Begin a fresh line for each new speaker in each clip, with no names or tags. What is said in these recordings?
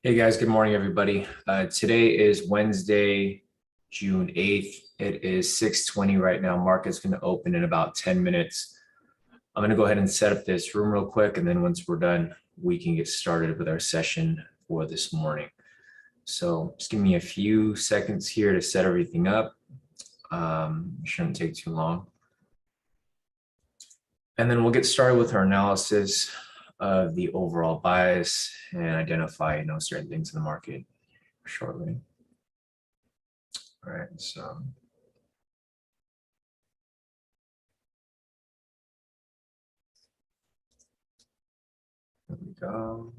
Hey guys, good morning, everybody. Today is Wednesday, June 8th. It is 6:20 right now. Market's going to open in about 10 minutes. I'm going to go ahead and set up this room real quick, and then once we're done, we can get started with our session for this morning. So just give me a few seconds here to set everything up. Shouldn't take too long. And then we'll get started with our analysis of the overall bias and identify, certain things in the market shortly. All right, so there we go.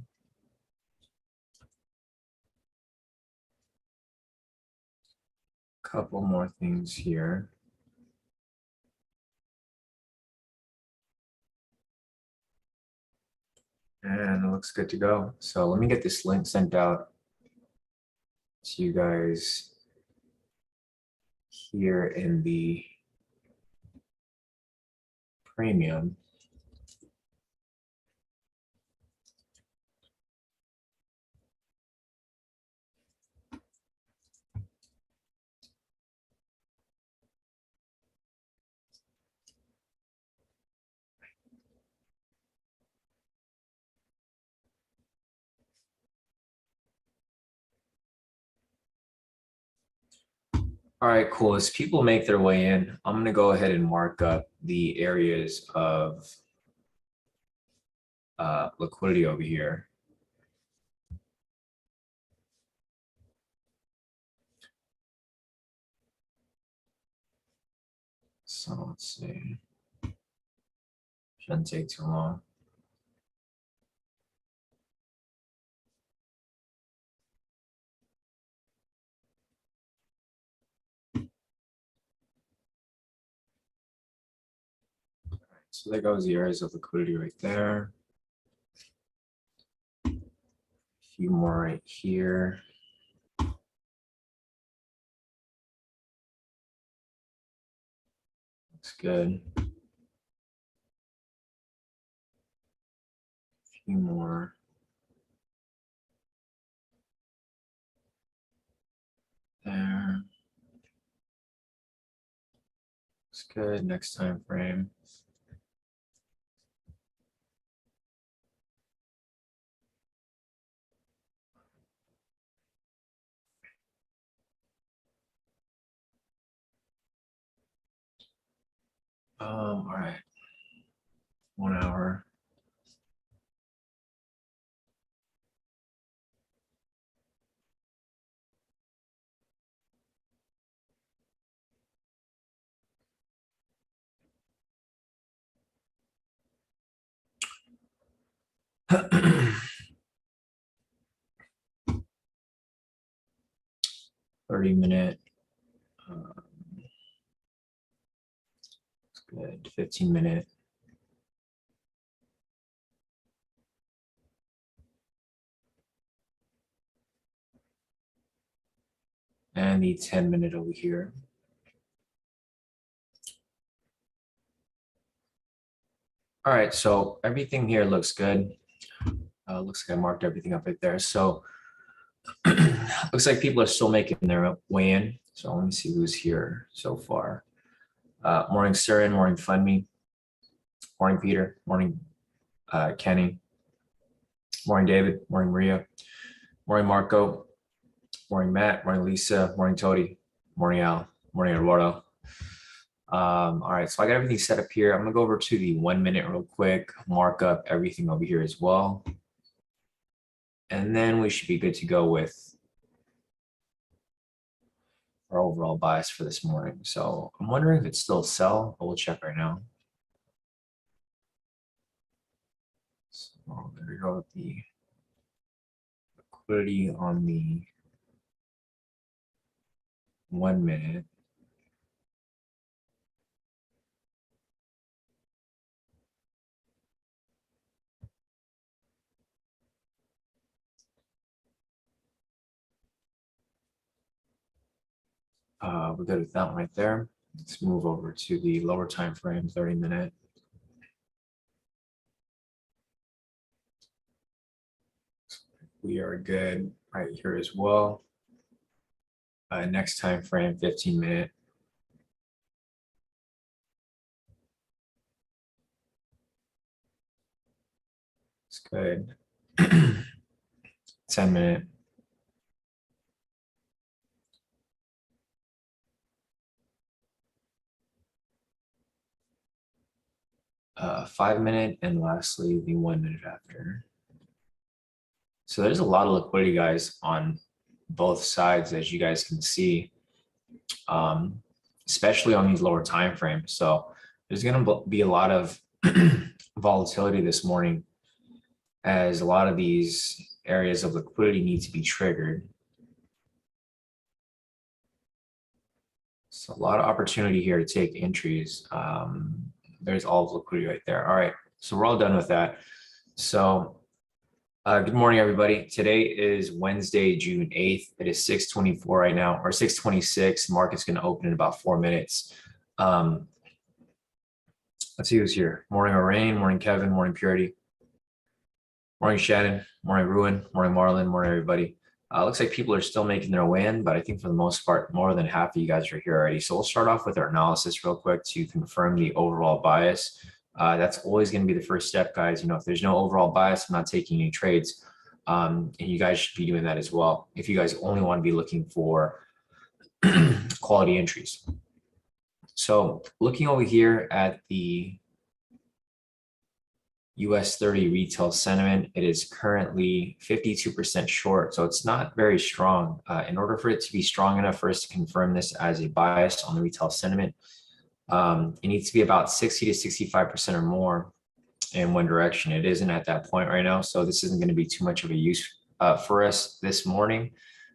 Couple more things here. And it looks good to go. So let me get this link sent out to you guys here in the premium. All right, cool. As people make their way in, I'm going to go ahead and mark up the areas of liquidity over here. So let's see. Shouldn't take too long. So there goes the areas of liquidity right there. A few more right here. Looks good. A few more. There. Looks good. Next time frame. All right. 1 hour. .30-minute. Good. 15-minute. And the 10-minute over here. All right, so everything here looks good. Looks like I marked everything up right there. So looks like people are still making their way in. So let me see who's here so far. Morning, Surin. Morning, Funmi. Morning, Peter. Morning, Kenny. Morning, David. Morning, Maria. Morning, Marco. Morning, Matt. Morning, Lisa. Morning, Todi. Morning, Al. Morning, Eduardo. All right, so I got everything set up here. I'm gonna go over to the 1 minute real quick, mark up everything over here as well. And then we should be good to go with our overall bias for this morning. So I'm wondering if it's still a sell, but we'll check right now. So there we go with the liquidity on the 1 minute. We're good with that one right there. Let's move over to the lower time frame, 30-minute. We are good right here as well. Next time frame, 15-minute. It's good. 10-minute. 5-minute, and lastly, the 1 minute after. So there's a lot of liquidity, guys, on both sides, as you guys can see, especially on these lower time frames. So there's going to be a lot of volatility this morning, as a lot of these areas of liquidity need to be triggered. So a lot of opportunity here to take entries. There's all the liquidity right there. All right, so we're all done with that. So good morning, everybody. Today is Wednesday, June 8th. It is 6:24 right now, or 6:26. Market's going to open in about 4 minutes. Let's see who's here. Morning, Rain. Morning, Kevin. Morning, Purity. Morning, Shannon. Morning, Ruin. Morning, Marlon. Morning, everybody. Looks like people are still making their way in, but I think for the most part, more than half of you guys are here already. So we'll start off with our analysis real quick to confirm the overall bias. That's always going to be the first step, guys. You know, if there's no overall bias, I'm not taking any trades. And you guys should be doing that as well, if you guys only want to be looking for quality entries. So looking over here at the US30 retail sentiment, it is currently 52% short, so it's not very strong. In order for it to be strong enough for us to confirm this as a bias on the retail sentiment, it needs to be about 60 to 65% or more in one direction. It isn't at that point right now, so this isn't going to be too much of a use for us this morning.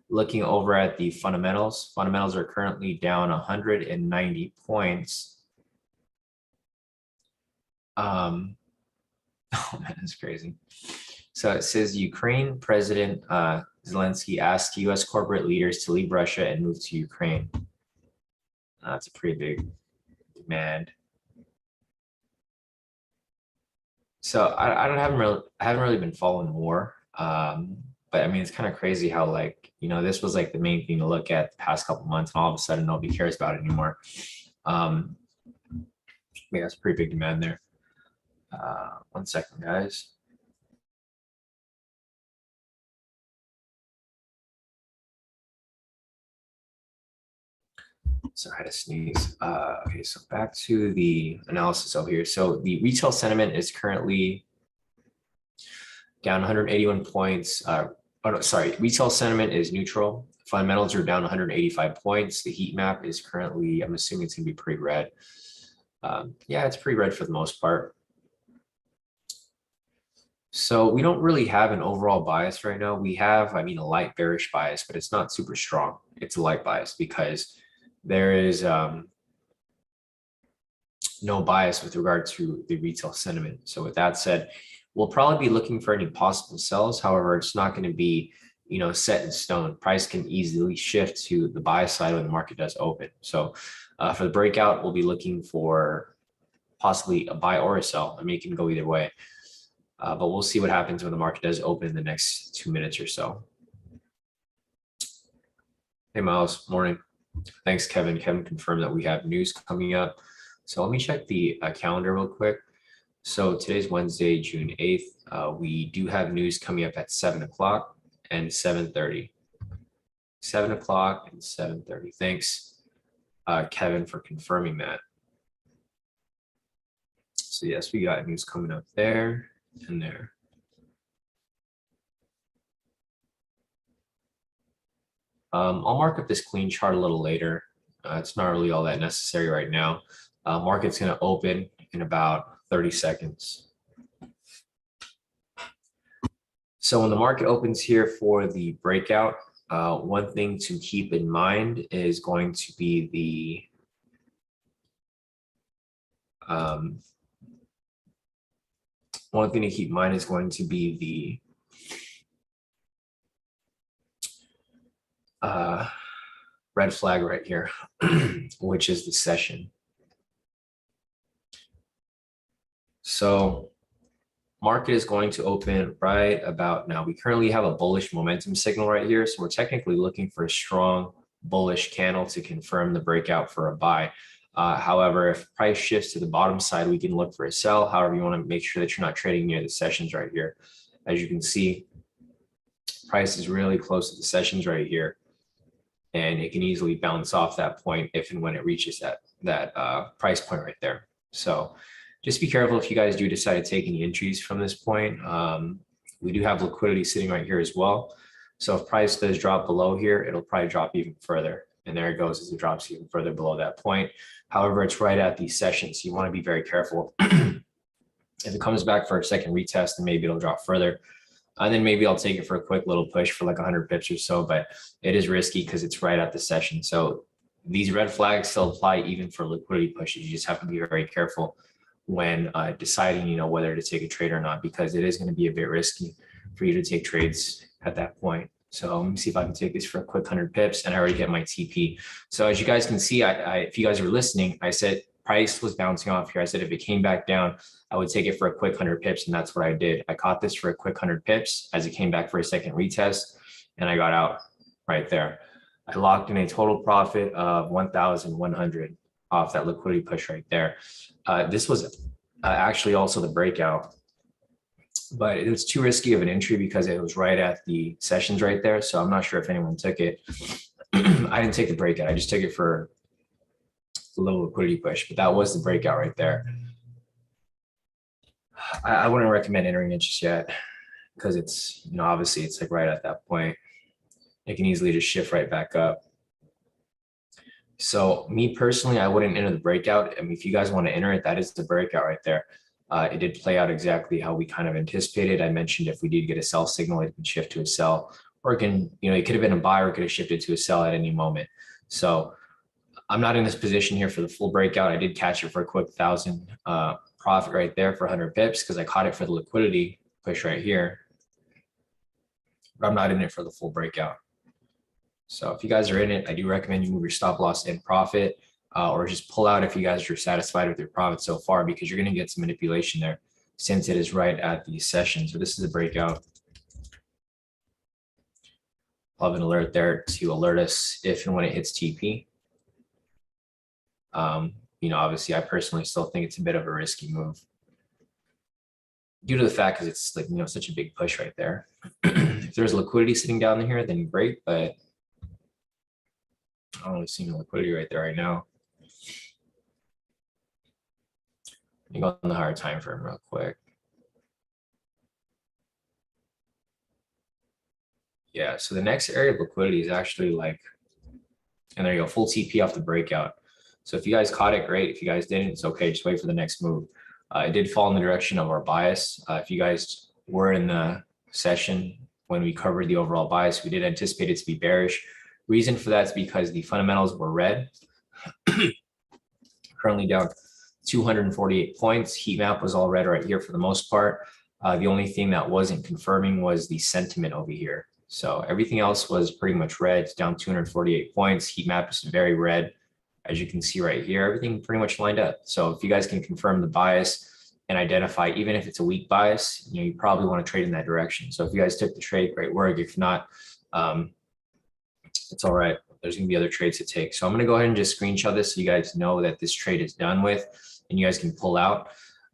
Looking over at the fundamentals are currently down 190 points. Oh man, that's crazy. So it says Ukraine President Zelensky asked U.S. corporate leaders to leave Russia and move to Ukraine. That's a pretty big demand. So I haven't really been following war, but I mean it's kind of crazy how, like, you know, this was like the main thing to look at the past couple months, and all of a sudden nobody cares about it anymore. Yeah, it's a pretty big demand there. 1 second, guys. So I had to sneeze. Okay, so back to the analysis over here. So the retail sentiment is currently down 181 points. Oh no, sorry. Retail sentiment is neutral. Fundamentals are down 185 points. The heat map is currently, I'm assuming it's gonna be pretty red. Yeah, it's pretty red for the most part. So we don't really have an overall bias right now. We have, I mean, a light bearish bias, but it's not super strong. It's a light bias because there is no bias with regard to the retail sentiment. So with that said, we'll probably be looking for any possible sells. However, it's not going to be, you know, set in stone. Price can easily shift to the buy side when the market does open. So for the breakout, we'll be looking for possibly a buy or a sell. I mean, it can go either way. But we'll see what happens when the market does open in the next 2 minutes or so. Hey, Miles, morning. Thanks, Kevin. Kevin confirmed that we have news coming up. So let me check the calendar real quick. So today's Wednesday, June 8th. We do have news coming up at 7 o'clock and 7:30. 7 o'clock and 7:30. Thanks, Kevin, for confirming that. So yes, we got news coming up there and there. I'll mark up this clean chart a little later. It's not really all that necessary right now. Market's going to open in about 30 seconds. So when the market opens here for the breakout, one thing to keep in mind is going to be the one thing to keep in mind is going to be the red flag right here, which is the session. So market is going to open right about now. We currently have a bullish momentum signal right here. So we're technically looking for a strong bullish candle to confirm the breakout for a buy. However, if price shifts to the bottom side, we can look for a sell. However, you want to make sure that you're not trading near the sessions right here. As you can see, price is really close to the sessions right here, and it can easily bounce off that point if and when it reaches that price point right there. So just be careful if you guys do decide to take any entries from this point. We do have liquidity sitting right here as well. So if price does drop below here, it'll probably drop even further. And there it goes as it drops even further below that point. However, it's right at these sessions. So you want to be very careful. If it comes back for a second retest, then maybe it'll drop further. And then maybe I'll take it for a quick little push for like 100 pips or so, but it is risky because it's right at the session. So these red flags still apply even for liquidity pushes. You just have to be very careful when deciding, whether to take a trade or not, because it is going to be a bit risky for you to take trades at that point. So let me see if I can take this for a quick 100 pips, and I already get my TP. So as you guys can see, if you guys are listening, I said price was bouncing off here. I said if it came back down, I would take it for a quick 100 pips, and that's what I did. I caught this for a quick 100 pips as it came back for a second retest, and I got out right there. I locked in a total profit of 1,100 off that liquidity push right there. This was actually also the breakout, but it was too risky of an entry because it was right at the sessions right there. So I'm not sure if anyone took it. I didn't take the breakout. I just took it for a little liquidity push, but that was the breakout right there. I wouldn't recommend entering it just yet because it's, obviously it's like right at that point. It can easily just shift right back up. So me personally, I wouldn't enter the breakout. I mean, if you guys want to enter it, that is the breakout right there. It did play out exactly how we kind of anticipated. I mentioned if we did get a sell signal, it can shift to a sell, or it can, it could have been a buy, or it could have shifted to a sell at any moment. So I'm not in this position here for the full breakout. I did catch it for a quick 1,000 profit right there for 100 pips because I caught it for the liquidity push right here. But I'm not in it for the full breakout. So if you guys are in it, I do recommend you move your stop loss in profit, or just pull out if you guys are satisfied with your profit so far, because you're going to get some manipulation there since it is right at the session. So this is a breakout. I'll have an alert there to alert us if and when it hits TP. Obviously I personally still think it's a bit of a risky move due to the fact because it's like, such a big push right there. If there's liquidity sitting down here, then great, but I don't really see no liquidity right there right now. Let me go on the higher time frame real quick. Yeah, so the next area of liquidity is actually like, and there you go, full TP off the breakout. So if you guys caught it, great. If you guys didn't, it's okay. Just wait for the next move. It did fall in the direction of our bias. If you guys were in the session when we covered the overall bias, we did anticipate it to be bearish. Reason for that is because the fundamentals were red. Currently down 248 points. Heat map was all red right here for the most part. The only thing that wasn't confirming was the sentiment over here. So everything else was pretty much red. It's down 248 points. Heat map is very red. As you can see right here, everything pretty much lined up. So if you guys can confirm the bias and identify, even if it's a weak bias, you probably want to trade in that direction. So if you guys took the trade, great work. If not, it's all right. There's going to be other trades to take. So I'm going to go ahead and just screenshot this so you guys know that this trade is done with and you guys can pull out.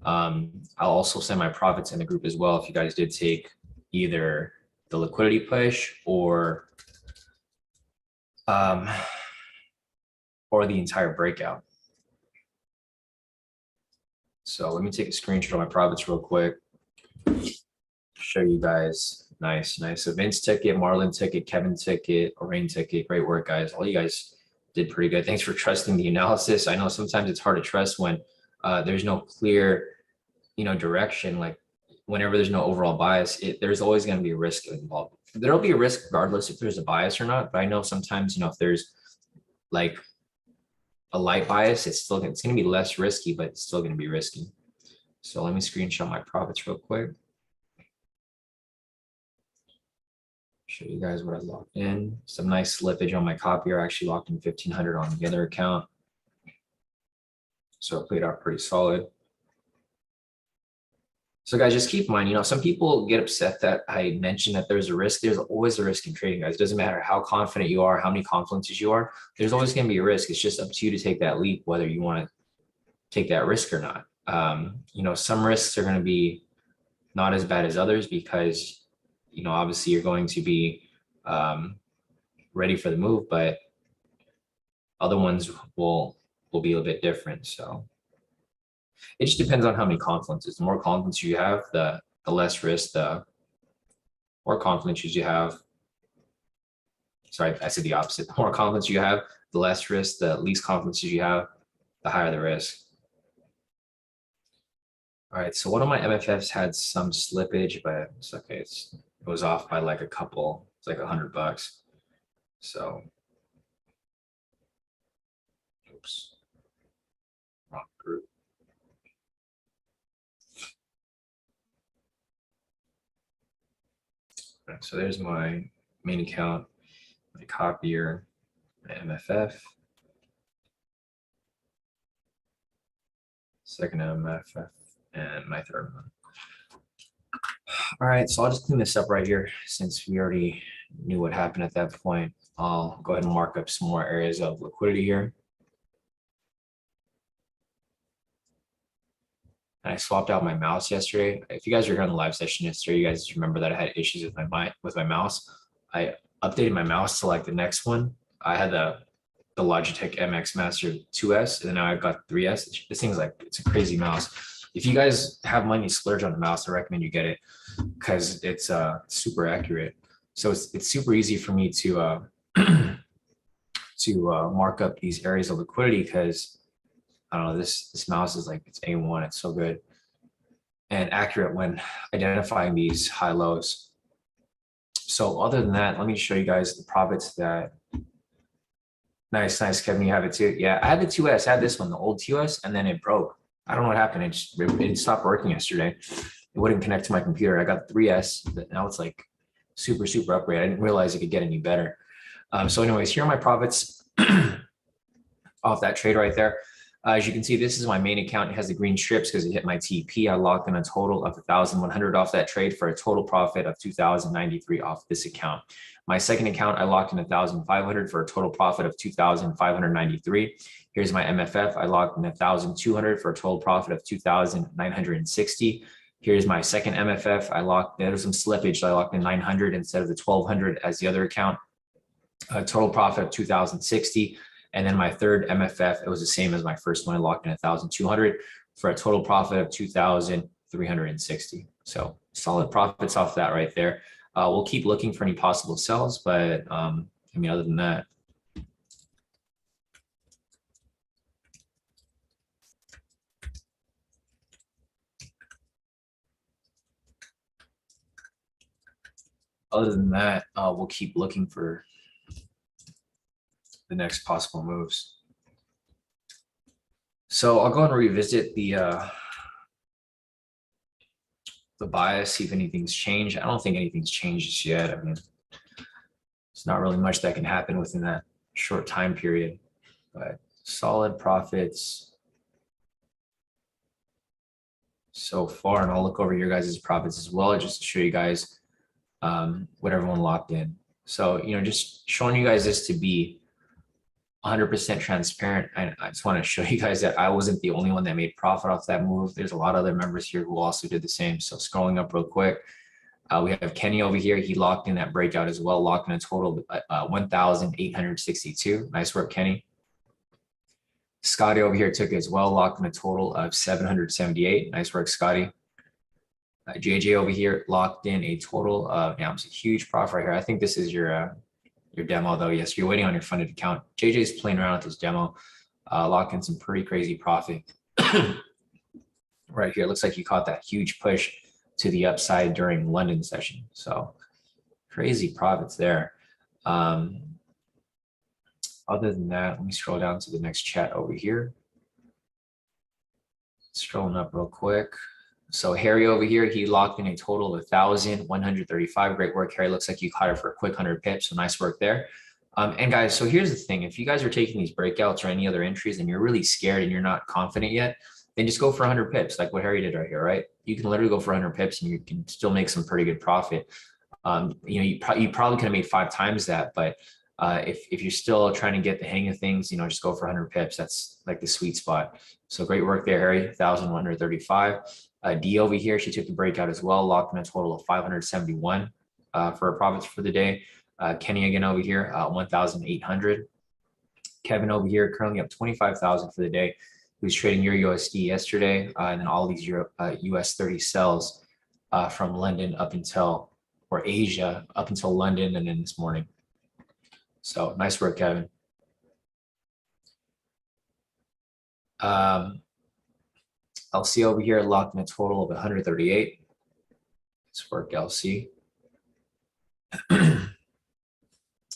I'll also send my profits in the group as well if you guys did take either the liquidity push or the entire breakout. So let me take a screenshot of my profits real quick. Show you guys. Nice. So Vince took it, Marlon took it, Kevin took it, Orain took it. Great work, guys. All you guys did pretty good. Thanks for trusting the analysis. I know sometimes it's hard to trust when there's no clear, direction. Like whenever there's no overall bias, there's always going to be a risk involved. There'll be a risk regardless if there's a bias or not. But I know sometimes, if there's like a light bias, it's going to be less risky, but it's still going to be risky. So let me screenshot my profits real quick. Show you guys what I locked in. Some nice slippage on my copier. I actually locked in 1,500 on the other account. So it played out pretty solid. So guys, just keep in mind, some people get upset that I mentioned that there's a risk. There's always a risk in trading, guys. It doesn't matter how confident you are, how many confluences you are. There's always going to be a risk. It's just up to you to take that leap, whether you want to take that risk or not. Some risks are going to be not as bad as others because, obviously you're going to be ready for the move, but other ones will be a bit different. So it just depends on how many confluences. The more confluences you have, the less risk, the more confluences you have. Sorry, I said the opposite. The more confidence you have, the less risk. The least confidences you have, the higher the risk. All right, so one of my MFFs had some slippage, but it's okay. It was off by like a couple. It's like $100. So, oops, wrong group. All right, so there's my main account, my copier, my MFF, second MFF, and my third one. All right, so I'll just clean this up right here since we already knew what happened at that point. I'll go ahead and mark up some more areas of liquidity here. And I swapped out my mouse yesterday. If you guys were here on the live session yesterday, you guys remember that I had issues with my mouse. I updated my mouse to like the next one. I had the Logitech MX Master 2S, and now I've got 3S. This thing's like, it's a crazy mouse. If you guys have money to splurge on a mouse, I recommend you get it because it's super accurate. So it's super easy for me to mark up these areas of liquidity because I don't know, this mouse is like, it's A1, it's so good and accurate when identifying these high lows. So other than that, let me show you guys the profits that, nice, Kevin, you have it too. Yeah, I had the 2S, I had this one, the old 2S, and then it broke. I don't know what happened. It stopped working yesterday. It wouldn't connect to my computer. I got 3S, but now it's like super upgrade. I didn't realize it could get any better. So anyways, here are my profits off that trade right there. As you can see, this is my main account. It has the green strips because it hit my TP. I locked in a total of 1,100 off that trade for a total profit of 2,093 off this account. My second account, I locked in 1,500 for a total profit of 2,593. Here's my MFF. I locked in 1,200 for a total profit of 2,960. Here's my second MFF. There was some slippage. So I locked in 900 instead of the 1,200 as the other account. A total profit of 2,060. And then my third MFF, it was the same as my first one. I locked in 1,200 for a total profit of 2,360. So solid profits off that right there. We'll keep looking for any possible sells, but other than that, we'll keep looking for the next possible moves. So I'll go and revisit the bias, see if anything's changed. I don't think anything's changed yet. I mean, it's not really much that can happen within that short time period, but solid profits so far. And I'll look over your guys' profits as well, just to show you guys what everyone locked in. So, just showing you guys this to be 100% transparent. I just want to show you guys that I wasn't the only one that made profit off that move. There's a lot of other members here who also did the same. So scrolling up real quick, we have Kenny over here. He locked in that breakout as well, locked in a total of 1,862. Nice work, Kenny. Scotty over here took it as well, locked in a total of 778. Nice work, Scotty. JJ over here locked in a total of, it's a huge profit right here. I think this is your demo though. Yes, you're waiting on your funded account. JJ's playing around with this demo, locked in some pretty crazy profit right here. It looks like you caught that huge push to the upside during London session. So crazy profits there. Other than that, let me scroll down to the next chat over here. Scrolling up real quick. So Harry over here, he locked in a total of 1,135. Great work, Harry. Looks like you caught it for a quick 100 pips. So nice work there. And guys, so here's the thing. If you guys are taking these breakouts or any other entries and you're really scared and you're not confident yet, then just go for 100 pips, like what Harry did right here, right? You can literally go for 100 pips and you can still make some pretty good profit. You probably could have made 5 times that, but if you're still trying to get the hang of things, just go for 100 pips. That's like the sweet spot. So great work there, Harry. 1,135. D over here, she took the breakout as well, locked in a total of 571 for her profits for the day. Kenny again over here, 1,800. Kevin over here, currently up 25,000 for the day. He was trading Euro USD yesterday, and then all these US30 sells from London up until, or Asia up until London, and then this morning. So nice work, Kevin. LC over here locked in a total of 138. Nice work, LC.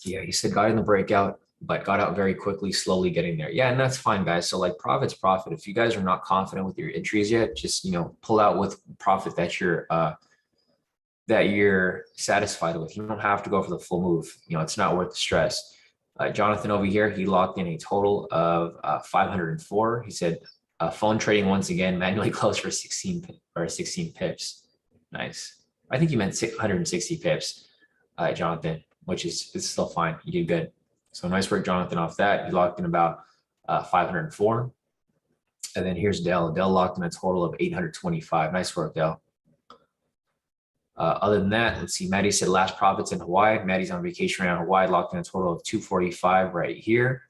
Yeah, he said got in the breakout, but got out very quickly, slowly getting there. Yeah, and that's fine, guys. So like profit's profit. If you guys are not confident with your entries yet, just pull out with profit that you're satisfied with. You don't have to go for the full move. It's not worth the stress. Jonathan over here, he locked in a total of 504. He said phone trading once again, manually closed for 16 pips. Nice. I think you meant 660 pips, Jonathan, which is still fine. You did good. So nice work, Jonathan, off that. He locked in about 504. And then here's Dell. Dell locked in a total of 825. Nice work, Dell. Other than that, let's see. Maddie said last profits in Hawaii. Maddie's on vacation right now in Hawaii, locked in a total of 245 right here.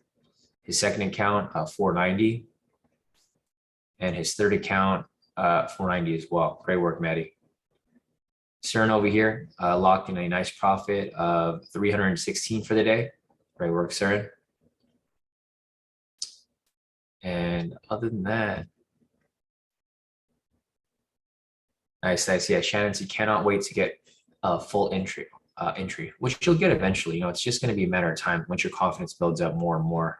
His second account, 490. And his third account, 490 as well. Great work, Maddie. CERN over here, locked in a nice profit of 316 for the day. Great work, CERN. And other than that, nice. Yeah, Shannon, you cannot wait to get a full entry, which you'll get eventually. It's just going to be a matter of time once your confidence builds up more and more.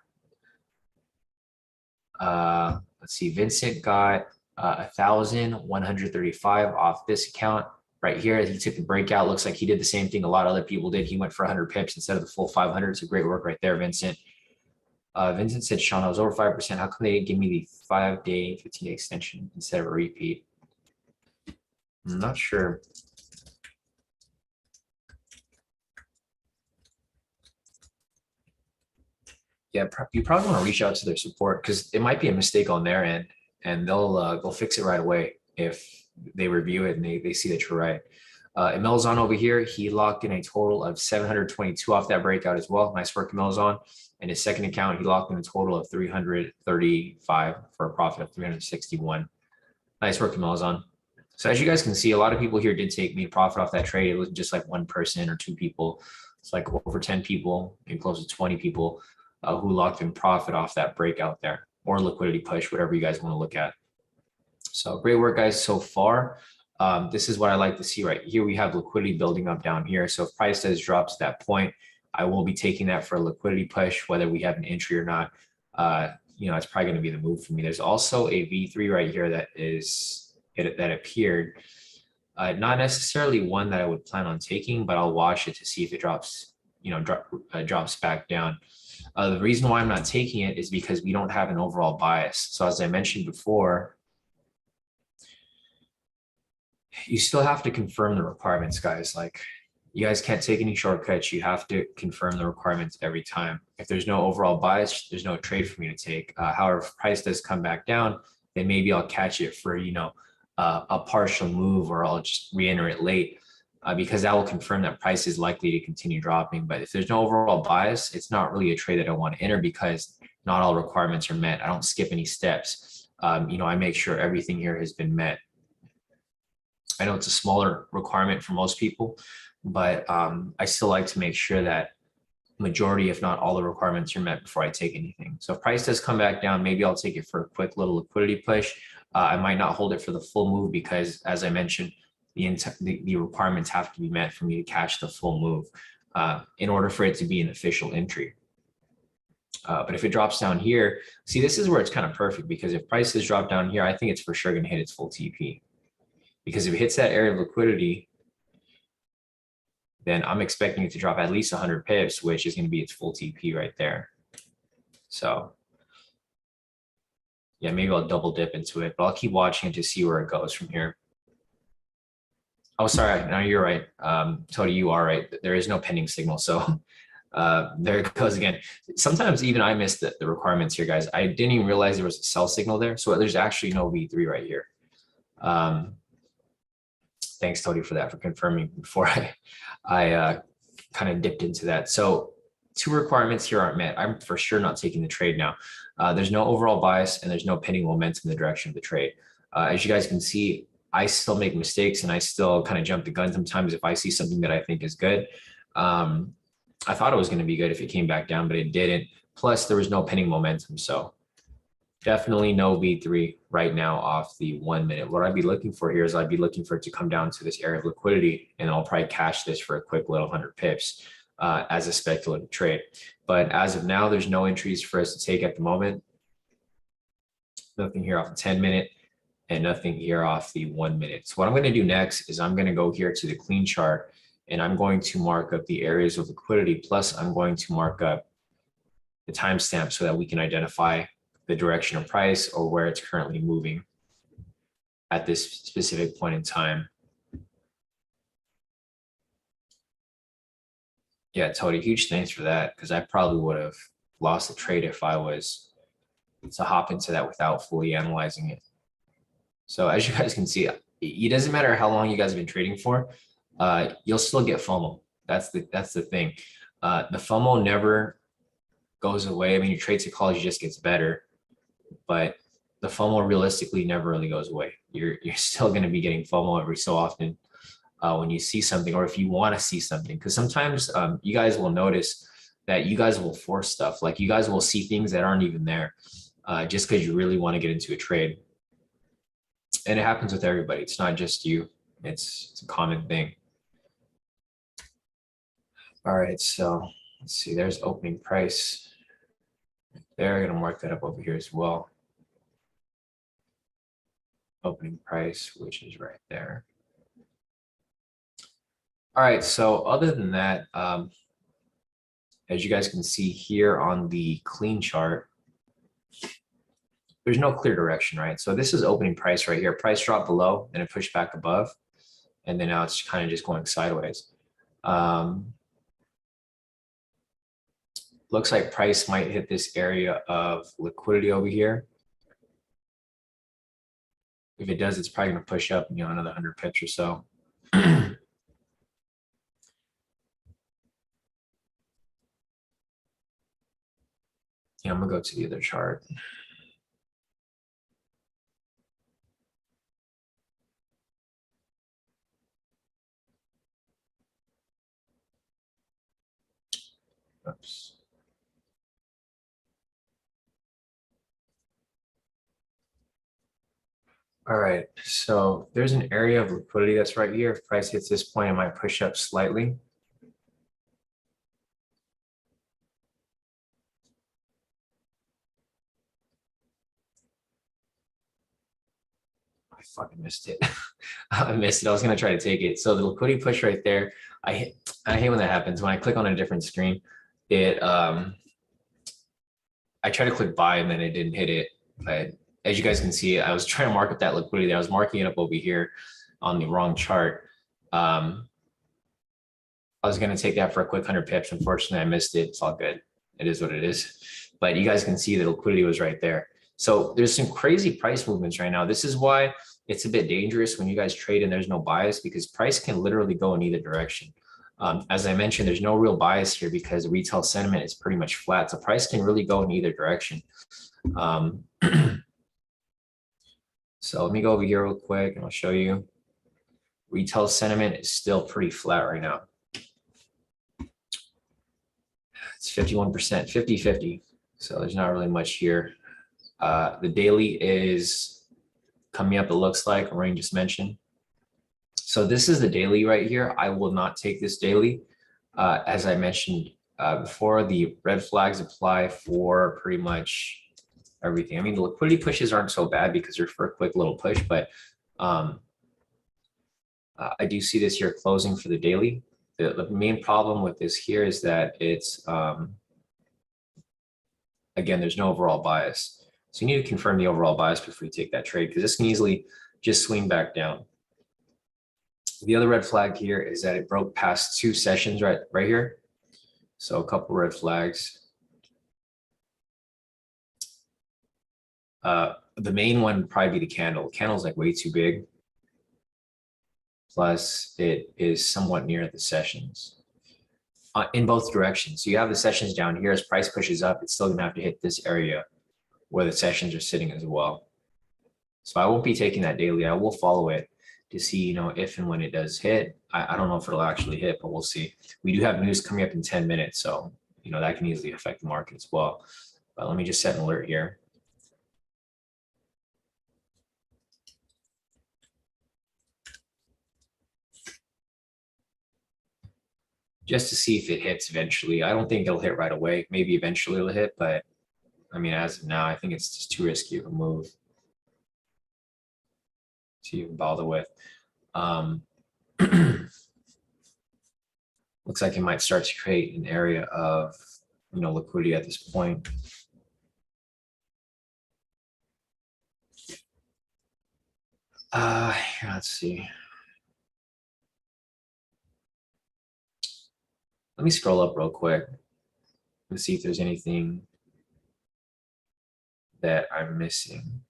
Let's see, Vincent got 1,135 off this account right here. He took the breakout. Looks like he did the same thing a lot of other people did. He went for 100 pips instead of the full 500. So great work right there, Vincent. Vincent said, Sean, I was over 5%. How come they didn't give me the 5-day, 15-day extension instead of a repeat? I'm not sure. Yeah, you probably want to reach out to their support because it might be a mistake on their end, and they'll fix it right away if they review it and they see that you're right. Emelzon over here, he locked in a total of 722 off that breakout as well. Nice work, Emelzon. And his second account, he locked in a total of 335 for a profit of 361. Nice work, Emelzon. So as you guys can see, a lot of people here did make profit off that trade. It wasn't just like one person or two people. It's like over 10 people and close to 20 people who locked in profit off that breakout there, or liquidity push, whatever you guys want to look at. So great work, guys, so far. This is what I like to see right here. We have liquidity building up down here. So if price does drop to that point, I will be taking that for a liquidity push, whether we have an entry or not. It's probably going to be the move for me. There's also a V3 right here that appeared. Not necessarily one that I would plan on taking, but I'll watch it to see if it drops, drops back down. The reason why I'm not taking it is because we don't have an overall bias. So as I mentioned before, you still have to confirm the requirements, guys. Like, you guys can't take any shortcuts. You have to confirm the requirements every time. If there's no overall bias, there's no trade for me to take. However, if price does come back down, then maybe I'll catch it for, a partial move, or I'll just re-enter it late because that will confirm that price is likely to continue dropping. But if there's no overall bias, it's not really a trade that I want to enter because not all requirements are met. I don't skip any steps. I make sure everything here has been met. I know it's a smaller requirement for most people, but I still like to make sure that majority, if not all the requirements are met before I take anything. So if price does come back down, maybe I'll take it for a quick little liquidity push. I might not hold it for the full move because, as I mentioned, the requirements have to be met for me to catch the full move in order for it to be an official entry. But if it drops down here, see, this is where it's kind of perfect because if prices drop down here, I think it's for sure going to hit its full TP. Because if it hits that area of liquidity, then I'm expecting it to drop at least 100 pips, which is going to be its full TP right there. So Yeah, maybe I'll double dip into it, but I'll keep watching it to see where it goes from here. Oh, sorry. No, you're right. Tony, you are right. There is no pending signal. So there it goes again. Sometimes even I missed the requirements here, guys. I didn't even realize there was a sell signal there. So there's actually no V3 right here. Thanks, Tony, for that, for confirming before I kind of dipped into that. So two requirements here aren't met. I'm for sure not taking the trade now. There's no overall bias and there's no pending momentum in the direction of the trade. As you guys can see, I still make mistakes and I still kind of jump the gun sometimes if I see something that I think is good. I thought it was going to be good if it came back down, but it didn't. Plus, there was no pending momentum. So definitely no V3 right now off the 1 minute. What I'd be looking for here is I'd be looking for it to come down to this area of liquidity, and I'll probably cash this for a quick little 100 pips as a speculative trade. But as of now, there's no entries for us to take at the moment. Nothing here off the 10 minute and nothing here off the 1 minute. So what I'm going to do next is I'm going to go here to the clean chart and I'm going to mark up the areas of liquidity. Plus I'm going to mark up the timestamp so that we can identify the direction of price or where it's currently moving at this specific point in time. Yeah, Tony, huge thanks for that, because I probably would have lost the trade if I was to hop into that without fully analyzing it. So as you guys can see, it doesn't matter how long you guys have been trading for, you'll still get FOMO. That's the thing. The FOMO never goes away. I mean, your trade psychology just gets better, but the FOMO realistically never really goes away. You're still going to be getting FOMO every so often when you see something, or if you want to see something, because sometimes you guys will notice that you guys will force stuff. Like you guys will see things that aren't even there just because you really want to get into a trade. And it happens with everybody. It's not just you. It's a common thing. All right, so let's see. There's opening price. They're going to mark that up over here as well. Opening price, which is right there. All right, so other than that, as you guys can see here on the clean chart, there's no clear direction, right? So this is opening price right here. Price dropped below and it pushed back above. And then now it's kind of just going sideways. Looks like price might hit this area of liquidity over here. If it does, it's probably going to push up, another 100 pips or so. Yeah, I'm gonna go to the other chart. Oops. All right, so there's an area of liquidity that's right here. If price hits this point, it might push up slightly. I fucking missed it. I missed it. I was gonna try to take it. So the liquidity push right there. I hate when that happens. When I click on a different screen, I try to click buy and then it didn't hit it. But as you guys can see, I was trying to mark up that liquidity. I was marking it up over here on the wrong chart. I was going to take that for a quick 100 pips. Unfortunately, I missed it. It's all good. It is what it is. But you guys can see the liquidity was right there. So there's some crazy price movements right now. This is why it's a bit dangerous when you guys trade and there's no bias, because price can literally go in either direction. As I mentioned, there's no real bias here because retail sentiment is pretty much flat. So price can really go in either direction. So let me go over here real quick and I'll show you. Retail sentiment is still pretty flat right now. It's 51%, 50-50. So there's not really much here. The daily is coming up, it looks like, Rain just mentioned. So this is the daily right here. I will not take this daily. As I mentioned before, the red flags apply for pretty much everything. I mean, the liquidity pushes aren't so bad because they're for a quick little push, but I do see this here closing for the daily. The main problem with this here is that it's, again, there's no overall bias. So you need to confirm the overall bias before you take that trade, because this can easily just swing back down. The other red flag here is that it broke past 2 sessions right here. So a couple red flags. The main one would probably be the candle. The candle's like way too big. Plus it is somewhat near the sessions in both directions. So you have the sessions down here. As price pushes up, it's still gonna have to hit this area where the sessions are sitting as well. So I won't be taking that daily. I will follow it to see, you know, if and when it does hit. I don't know if it'll actually hit, but we'll see. We do have news coming up in 10 minutes. So, you know, that can easily affect the market as well. But let me just set an alert here. Just to see if it hits eventually. I don't think it'll hit right away. Maybe eventually it'll hit, but I mean, as of now, I think it's just too risky of a move to even bother with. Looks like it might start to create an area of, you know, liquidity at this point. Let's see. Let me scroll up real quick and see if there's anything that I'm missing.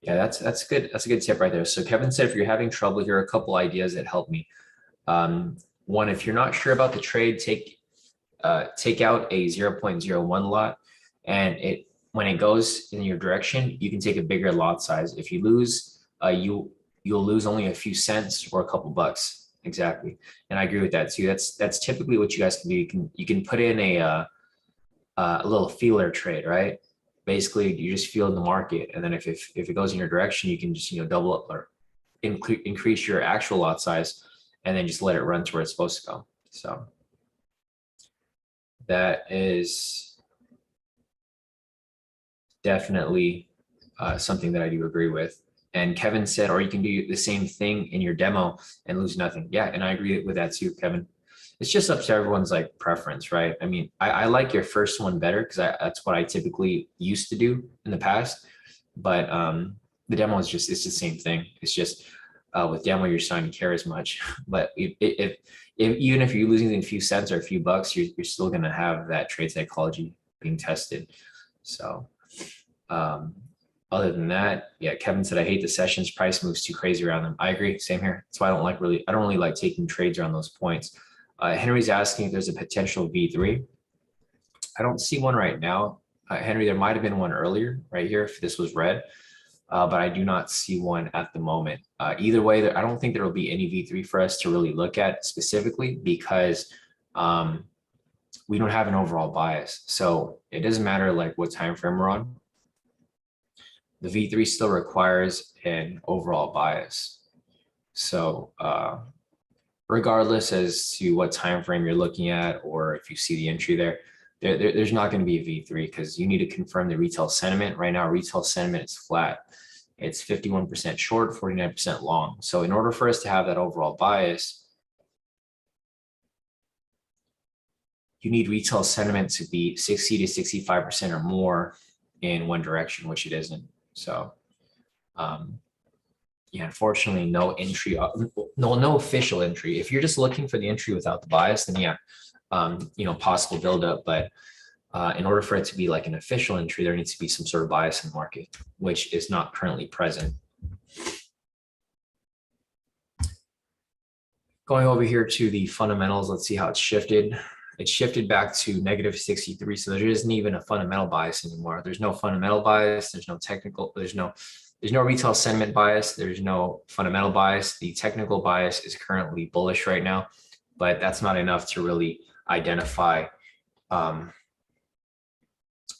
Yeah, that's good. That's a good tip right there. So Kevin said, if you're having trouble, here are a couple ideas that help me. One, if you're not sure about the trade, take out a 0.01 lot, and when it goes in your direction, you can take a bigger lot size. If you lose, you'll lose only a few cents or a couple bucks. Exactly, and I agree with that too. That's typically what you guys can do. You can put in a little feeler trade, right? Basically, you just feel in the market, and then if it goes in your direction, you can just, you know, double up or increase your actual lot size, and then just let it run to where it's supposed to go. So that is definitely something that I do agree with. And Kevin said, or you can do the same thing in your demo and lose nothing. Yeah, and I agree with that too, Kevin. It's just up to everyone's like preference, right? I mean, I like your first one better because that's what I typically used to do in the past. But the demo is just, it's the same thing. It's just with demo, you're starting to care as much. But if even if you're losing a few cents or a few bucks, you're still going to have that trade psychology being tested. So other than that, yeah, Kevin said, I hate the sessions, price moves too crazy around them. I agree, same here. That's why I don't really like taking trades around those points. Henry's asking if there's a potential V3. I don't see one right now. Henry, there might have been one earlier right here if this was red, but I do not see one at the moment. Either way, I don't think there will be any V3 for us to really look at specifically because we don't have an overall bias. So it doesn't matter like what time frame we're on. The V3 still requires an overall bias. So regardless as to what time frame you're looking at, or if you see the entry there's not going to be a V3 because you need to confirm the retail sentiment. Right now, retail sentiment is flat. It's 51% short, 49% long. So in order for us to have that overall bias, you need retail sentiment to be 60 to 65% or more in one direction, which it isn't. So yeah, unfortunately, no entry, no official entry. If you're just looking for the entry without the bias, then yeah, you know, possible buildup. But in order for it to be like an official entry, there needs to be some sort of bias in the market, which is not currently present. Going over here to the fundamentals, let's see how it's shifted. It shifted back to negative 63. So there isn't even a fundamental bias anymore. There's no fundamental bias. There's no technical, there's no retail sentiment bias. There's no fundamental bias. The technical bias is currently bullish right now, but that's not enough to really identify, you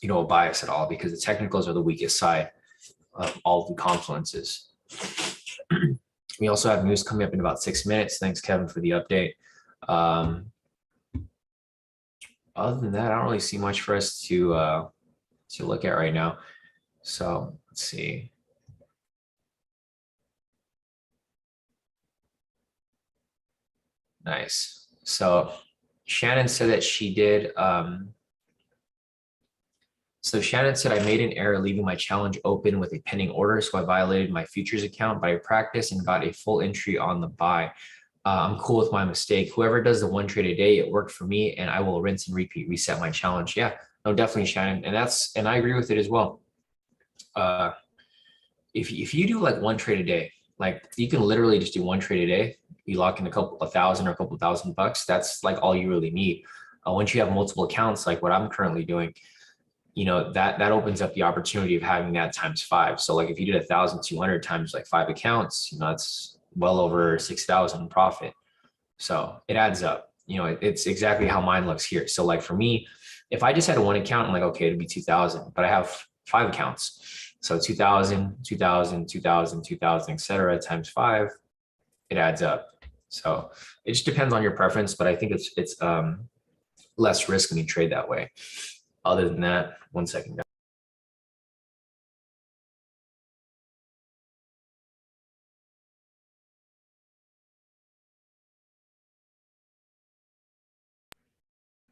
know, a bias at all because the technicals are the weakest side of all the confluences. We also have news coming up in about 6 minutes. Thanks, Kevin, for the update. Other than that, I don't really see much for us to look at right now. So let's see. Nice. So Shannon said that she did So Shannon said, I made an error leaving my challenge open with a pending order. So I violated my futures account, but I practiced and got a full entry on the buy. I'm cool with my mistake. Whoever does the one trade a day, it worked for me, and I will rinse and repeat, reset my challenge. Yeah, no, definitely, Shannon. And I agree with it as well. Uh, if you do like one trade a day, like you can literally just do one trade a day. You lock in a couple of thousand or a couple $1,000. That's like all you really need. Once you have multiple accounts, like what I'm currently doing, that opens up the opportunity of having that times 5. So like if you did 1,200 times like 5 accounts, that's well over 6,000 profit. So it adds up. It's exactly how mine looks here. So like for me, if I just had one account, I'm like, okay, it'd be 2,000, but I have 5 accounts. So 2,000, 2,000, 2,000, 2,000, etc. times 5, it adds up. So it just depends on your preference, but I think it's less risk when you trade that way. Other than that, 1 second.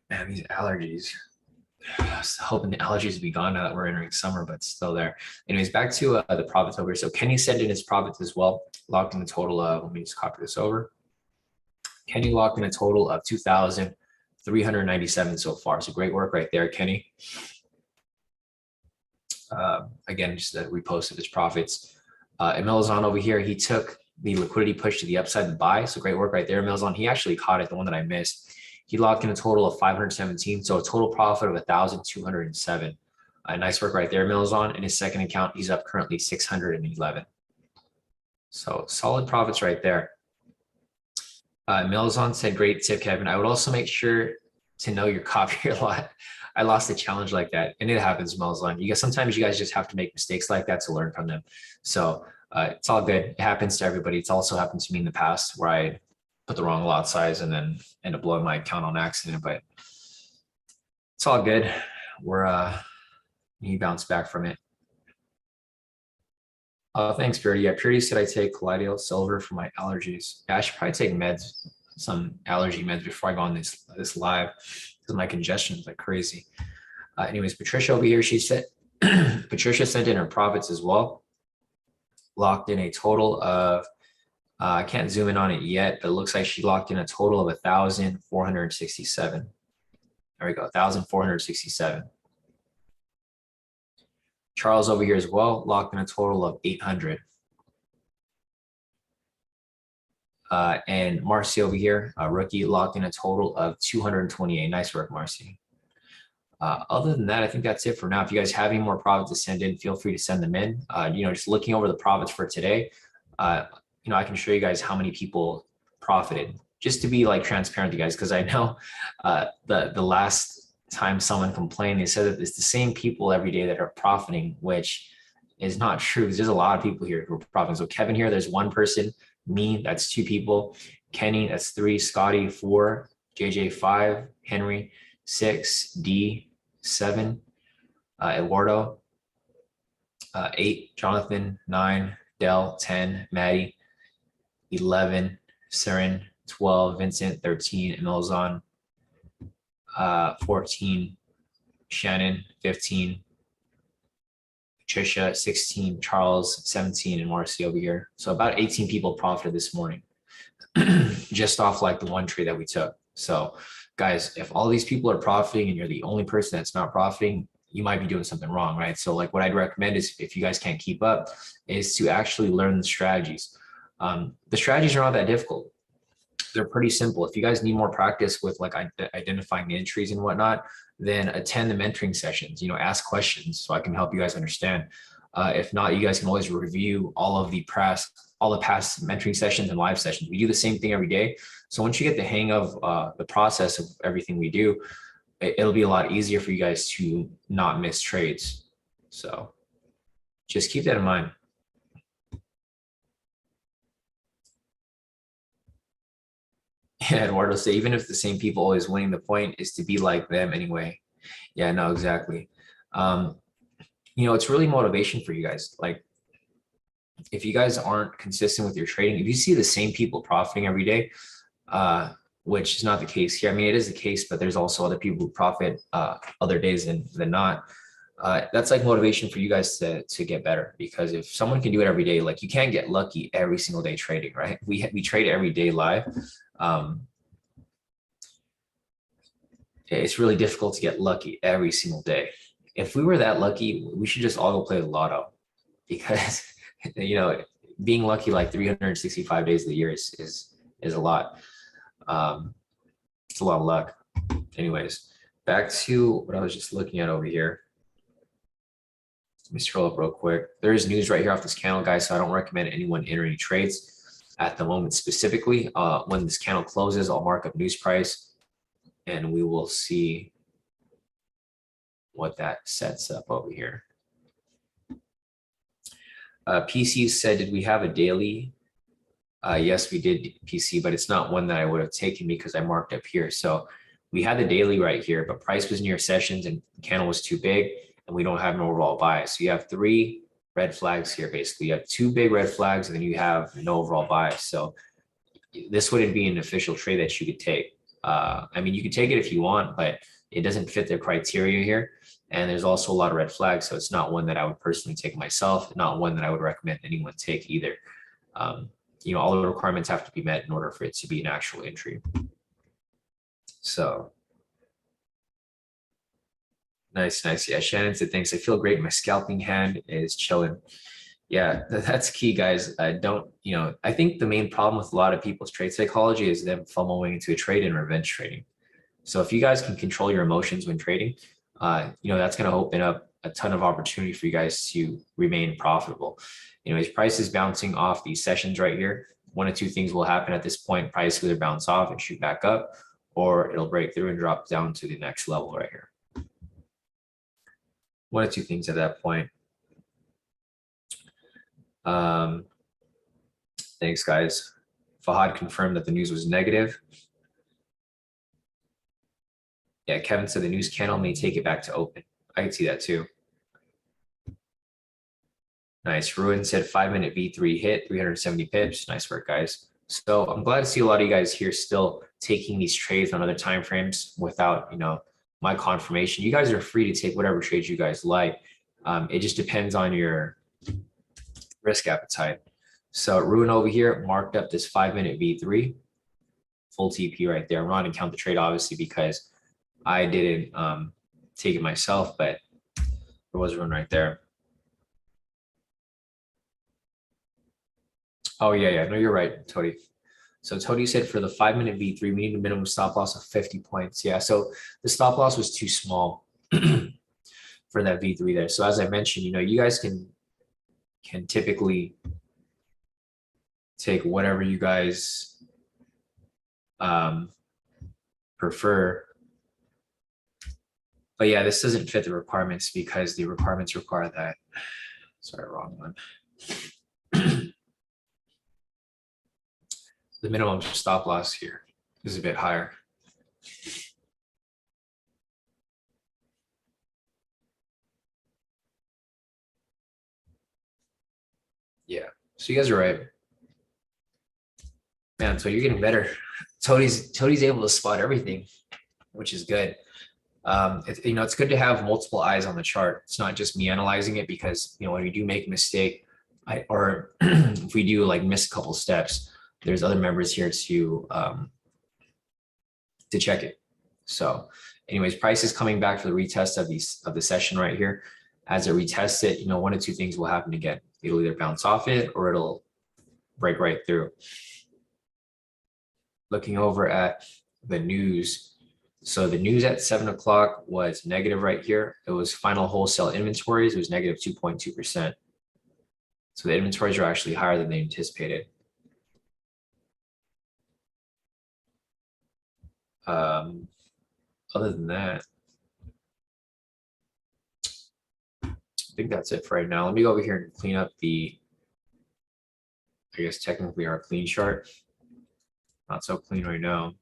Man, these allergies. I was hoping the allergies would be gone now that we're entering summer, but still there. Anyways, back to the profits over here. So Kenny sent in his profits as well, locked in a total of, let me just copy this over. Kenny locked in a total of 2,397 so far. So great work right there, Kenny. Again, just that reposted his profits. Emilzon over here, he took the liquidity push to the upside to buy. So great work right there, Emilzon. He actually caught it, the one that I missed. He locked in a total of 517, so a total profit of 1,207. Nice work right there, Emilzon. In his second account, he's up currently 611. So solid profits right there. Emilzon said, great tip, Kevin. I would also make sure to know your copy a lot. I lost a challenge like that, and it happens, Melzon. Sometimes you guys just have to make mistakes like that to learn from them. So it's all good. It happens to everybody. It's also happened to me in the past where I put the wrong lot size and then end up blowing my account on accident, but it's all good. You bounce back from it. Thanks, Purity. Yeah, Purity said I take Collidial Silver for my allergies. Yeah, I should probably take meds, some allergy meds before I go on this live because my congestion is like crazy. Anyways, Patricia over here, she said, Patricia sent in her profits as well. Locked in a total of, I can't zoom in on it yet, but it looks like she locked in a total of 1,467. There we go, 1,467. Charles over here as well, locked in a total of 800. And Marcy over here, rookie, locked in a total of 228. Nice work, Marcy. Other than that, I think that's it for now. If you guys have any more profits to send in, feel free to send them in. Just looking over the profits for today, I can show you guys how many people profited, just to be like transparent to you guys, because I know the last time someone complained, they said that it's the same people every day that are profiting, which is not true because there's a lot of people here who are profiting. So Kevin here, there's 1 person, me, that's 2 people, Kenny, that's 3, Scotty, 4, JJ, 5, Henry, 6, D, 7, Eduardo, 8, Jonathan, 9, Dell, 10, Maddie, 11, Saren, 12, Vincent, 13, Emilzon, 14, Shannon, 15, Patricia, 16, Charles, 17, and Marcy over here. So about 18 people profited this morning just off like the one trade that we took. So guys, if all these people are profiting and you're the only person that's not profiting, you might be doing something wrong, right? So like what I'd recommend is, if you guys can't keep up, is to actually learn the strategies. The strategies are not that difficult. They're pretty simple. If you guys need more practice with like identifying the entries and whatnot, then attend the mentoring sessions, ask questions so I can help you guys understand. If not, you guys can always review all the past mentoring sessions and live sessions. We do the same thing every day. So once you get the hang of the process of everything we do, it'll be a lot easier for you guys to not miss trades. So just keep that in mind. Yeah, Eduardo say, even if the same people always winning, the point is to be like them anyway. Yeah, no, exactly. It's really motivation for you guys. Like, if you guys aren't consistent with your trading, if you see the same people profiting every day, which is not the case here. I mean, it is the case, but there's also other people who profit other days than not. That's like motivation for you guys to get better, because if someone can do it every day, like you can't get lucky every single day trading, right? We trade every day live. It's really difficult to get lucky every single day. If we were that lucky, we should just all go play the lotto, because you know, being lucky like 365 days of the year is a lot. It's a lot of luck. Anyways, back to what I was just looking at over here. Let me scroll up real quick. There is news right here off this candle, guys, so I don't recommend anyone enter any trades at the moment specifically. When this candle closes, I'll mark up news price, and we will see what that sets up over here. PC said, did we have a daily? Yes, we did, PC, but it's not one that I would have taken because I marked up here. So we had the daily right here, but price was near sessions and the candle was too big, and we don't have an overall bias. So you have 3 red flags here, basically. You have 2 big red flags, and then you have no overall bias. So this wouldn't be an official trade that you could take. I mean, you could take it if you want, but it doesn't fit the criteria here. And there's also a lot of red flags. So it's not one that I would personally take myself, not one that I would recommend anyone take either. You know, all the requirements have to be met in order for it to be an actual entry. So nice. Yeah, Shannon said, thanks. I feel great. My scalping hand is chilling. Yeah, that's key, guys. Don't, you know, I think the main problem with a lot of people's trade psychology is them FOMOing into a trade and revenge trading. So if you guys can control your emotions when trading, you know, that's going to open up a ton of opportunity for you guys to remain profitable. Anyways, price is bouncing off these sessions right here. One of 2 things will happen at this point. Price will either bounce off and shoot back up, or it'll break through and drop down to the next level right here. One of 2 things at that point. Thanks, guys. Fahad confirmed that the news was negative. Yeah, Kevin said the news candle may take it back to open. I can see that too. Nice. Ruin said 5-minute V3 hit, 370 pips. Nice work, guys. So I'm glad to see a lot of you guys here still taking these trades on other time frames without, you know, my confirmation. You guys are free to take whatever trades you guys like. It just depends on your risk appetite. So Ruin over here marked up this 5-minute V3, full TP right there. I'm not gonna count the trade obviously because I didn't take it myself, but there was Ruin right there. Oh yeah, no, you're right, Tony. So Tony said for the 5-minute V3, we need a minimum stop loss of 50 points. Yeah, so the stop loss was too small for that V3 there. So as I mentioned, you know, you guys can typically take whatever you guys prefer. But yeah, this doesn't fit the requirements because the requirements require that. Sorry, wrong one. The minimum stop loss here is a bit higher. Yeah, so you guys are right. Man, so you're getting better. Tony's able to spot everything, which is good. You know, it's good to have multiple eyes on the chart. It's not just me analyzing it, because, you know, when we do make a mistake, or if we do like miss a couple steps, there's other members here to check it. So anyways, price is coming back for the retest of the session right here. As it retests it, you know, 1 of 2 things will happen again. It'll either bounce off it or it'll break right through. Looking over at the news. So the news at 7 o'clock was negative right here. It was final wholesale inventories. It was negative 2.2%. So the inventories are actually higher than they anticipated. Other than that, I think that's it for right now. Let me go over here and clean up the, I guess technically our clean chart. Not so clean right now.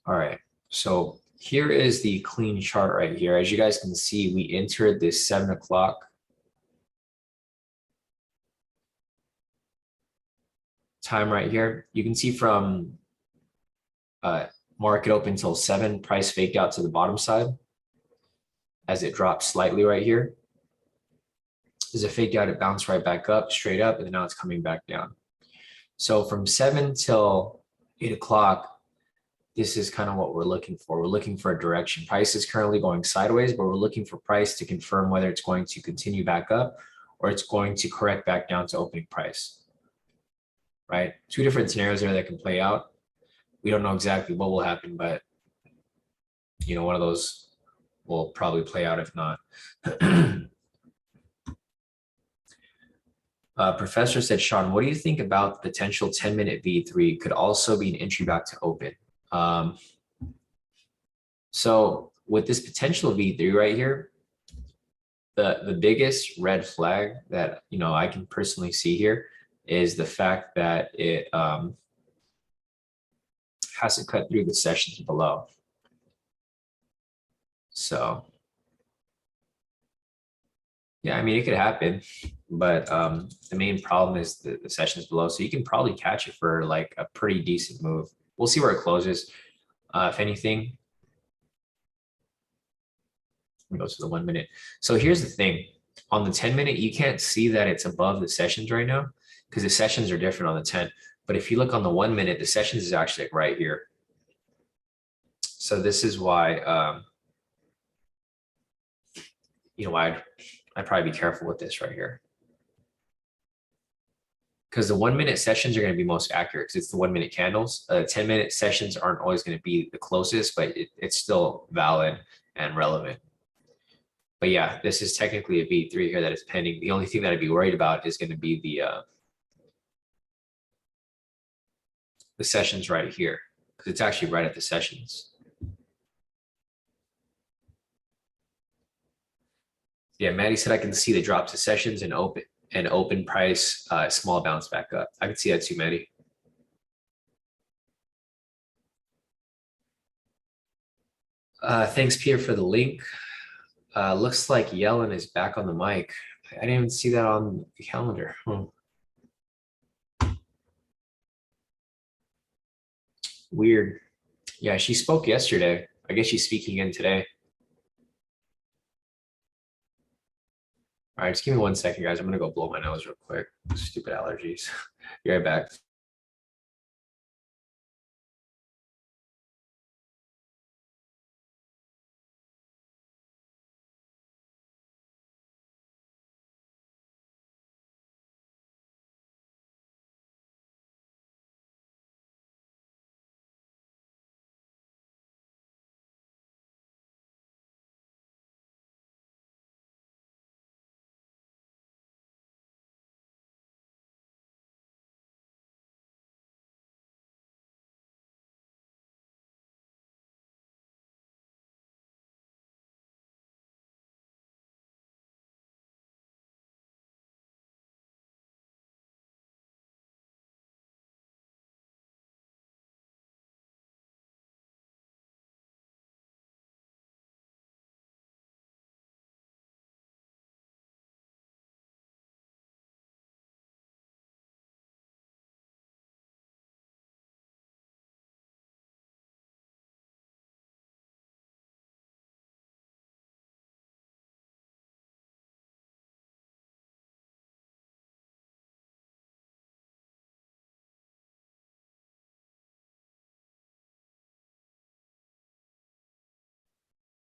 All right, so here is the clean chart right here. As you guys can see, we entered this 7 o'clock time right here. You can see from market open until 7, price faked out to the bottom side as it dropped slightly right here. As it faked out, it bounced right back up, straight up, and now it's coming back down. So from 7 till 8 o'clock, this is kind of what we're looking for. We're looking for a direction. Price is currently going sideways, but we're looking for price to confirm whether it's going to continue back up or it's going to correct back down to opening price, right? Two different scenarios there that can play out. We don't know exactly what will happen, but you know, one of those will probably play out if not. Professor said, Sean, what do you think about the potential 10-minute V3 could also be an entry back to open? So with this potential V3 right here, the biggest red flag that, you know, I can personally see here is the fact that it hasn't cut through the sessions below. So yeah, I mean, it could happen, but the main problem is the sessions below. So you can probably catch it for like a pretty decent move. We'll see where it closes. If anything, let me go to the 1 minute. So here's the thing. On the 10-minute, you can't see that it's above the sessions right now because the sessions are different on the 10. But if you look on the 1 minute, the sessions is actually like right here. So this is why, you know, I'd probably be careful with this right here. Because the 1 minute sessions are going to be most accurate because it's the 1 minute candles. 10-minute sessions aren't always going to be the closest, but it's still valid and relevant. But yeah, this is technically a V3 here that is pending. The only thing that I'd be worried about is going to be the sessions right here because it's actually right at the sessions. Yeah, Maddie said I can see the drop to sessions and open price, small bounce back up. I can see that too, Maddie. Thanks, Peter, for the link. Looks like Yellen is back on the mic. I didn't even see that on the calendar. Weird. Yeah, she spoke yesterday. I guess she's speaking again today. All right, just give me 1 second, guys. I'm gonna go blow my nose real quick. Stupid allergies. Be right back.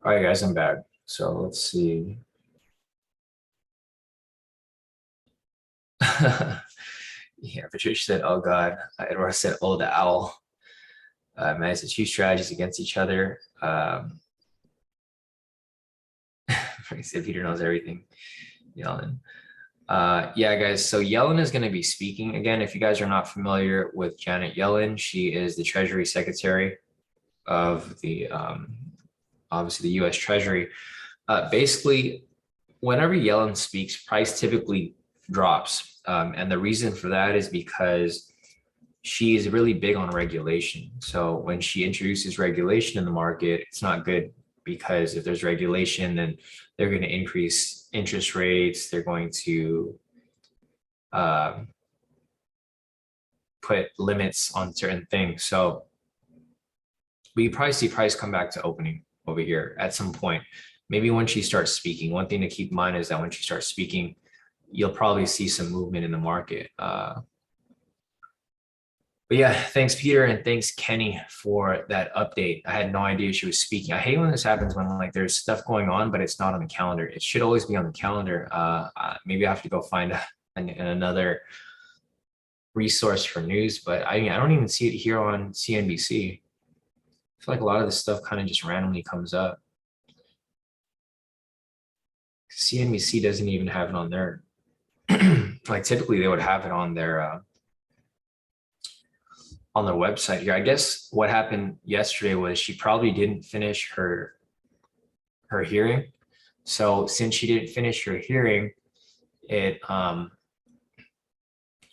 All right, guys, I'm back. So let's see. Yeah, Patricia said, oh God. Edward said, oh, the owl. Man said, two strategies against each other. He said, Peter knows everything. Yellen. Yeah, guys, so Yellen is going to be speaking again. If you guys are not familiar with Janet Yellen, she is the Treasury Secretary of the, obviously the US Treasury. Basically, whenever Yellen speaks, price typically drops. And the reason for that is because she's really big on regulation. So when she introduces regulation in the market, it's not good, because if there's regulation, then they're going to increase interest rates. They're going to put limits on certain things. So we probably see price come back to opening over here at some point. Maybe when she starts speaking. One thing to keep in mind is that when she starts speaking, you'll probably see some movement in the market. But yeah, thanks, Peter, and thanks, Kenny, for that update. I had no idea she was speaking. I hate when this happens, when like there's stuff going on, but it's not on the calendar. It should always be on the calendar. Maybe I have to go find another resource for news, but I don't even see it here on CNBC. I feel like a lot of this stuff kind of just randomly comes up. CNBC doesn't even have it on their, like typically they would have it on their website here. I guess what happened yesterday was she probably didn't finish her hearing. So since she didn't finish her hearing, it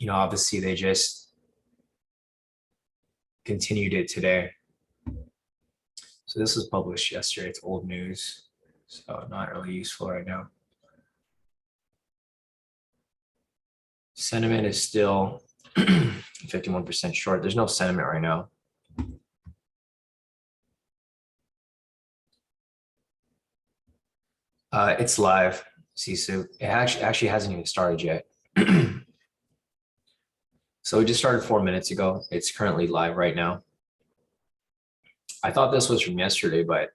obviously they just continued it today. So this was published yesterday. It's old news, so not really useful right now. Sentiment is still 51% short. There's no sentiment right now. It's live, Sisu. It actually hasn't even started yet. So it just started 4 minutes ago. It's currently live right now. I thought this was from yesterday, but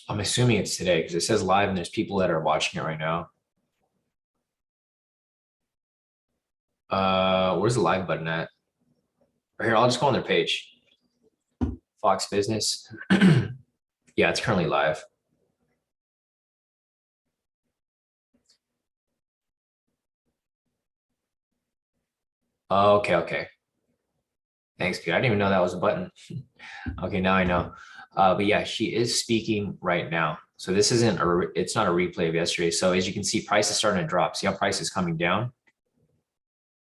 I'm assuming it's today because it says live and there's people that are watching it right now. Where's the live button at? Right here, I'll just go on their page. Fox Business. Yeah, it's currently live. Okay. Thanks, Peter. I didn't even know that was a button. Okay, now I know. But yeah, she is speaking right now. So this isn't it's not a replay of yesterday. So as you can see, price is starting to drop. See how price is coming down?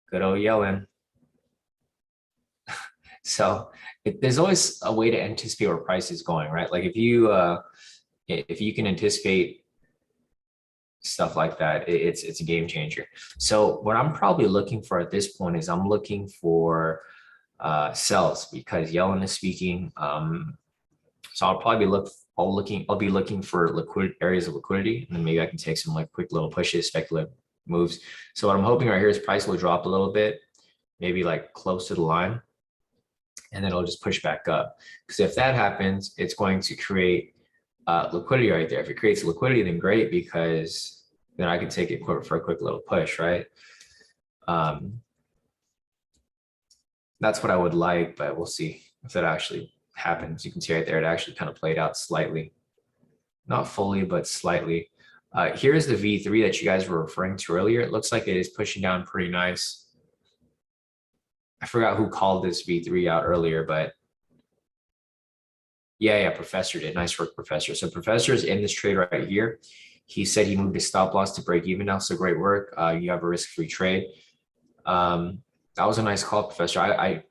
Good old Yellen. So there's always a way to anticipate where price is going, right? Like if you can anticipate stuff like that, it's a game changer. So what I'm probably looking for at this point is I'm looking for sells, because Yellen is speaking. So I'll probably be looking for liquid areas of liquidity, and then maybe I can take some like quick little pushes, speculative moves. So what I'm hoping right here is price will drop a little bit, maybe like close to the line, and then it'll just push back up. Because if that happens, it's going to create liquidity right there. If it creates liquidity, then great, because then I can take it for a quick little push, right? That's what I would like, but we'll see if that actually happens. You can see right there, it actually kind of played out slightly. Not fully, but slightly. Here's the V3 that you guys were referring to earlier. It looks like it is pushing down pretty nice. I forgot who called this V3 out earlier, but yeah, Professor did. Nice work, Professor. So Professor is in this trade right here. He said he moved his stop loss to break even now. So great work. You have a risk-free trade. That was a nice call, Professor. I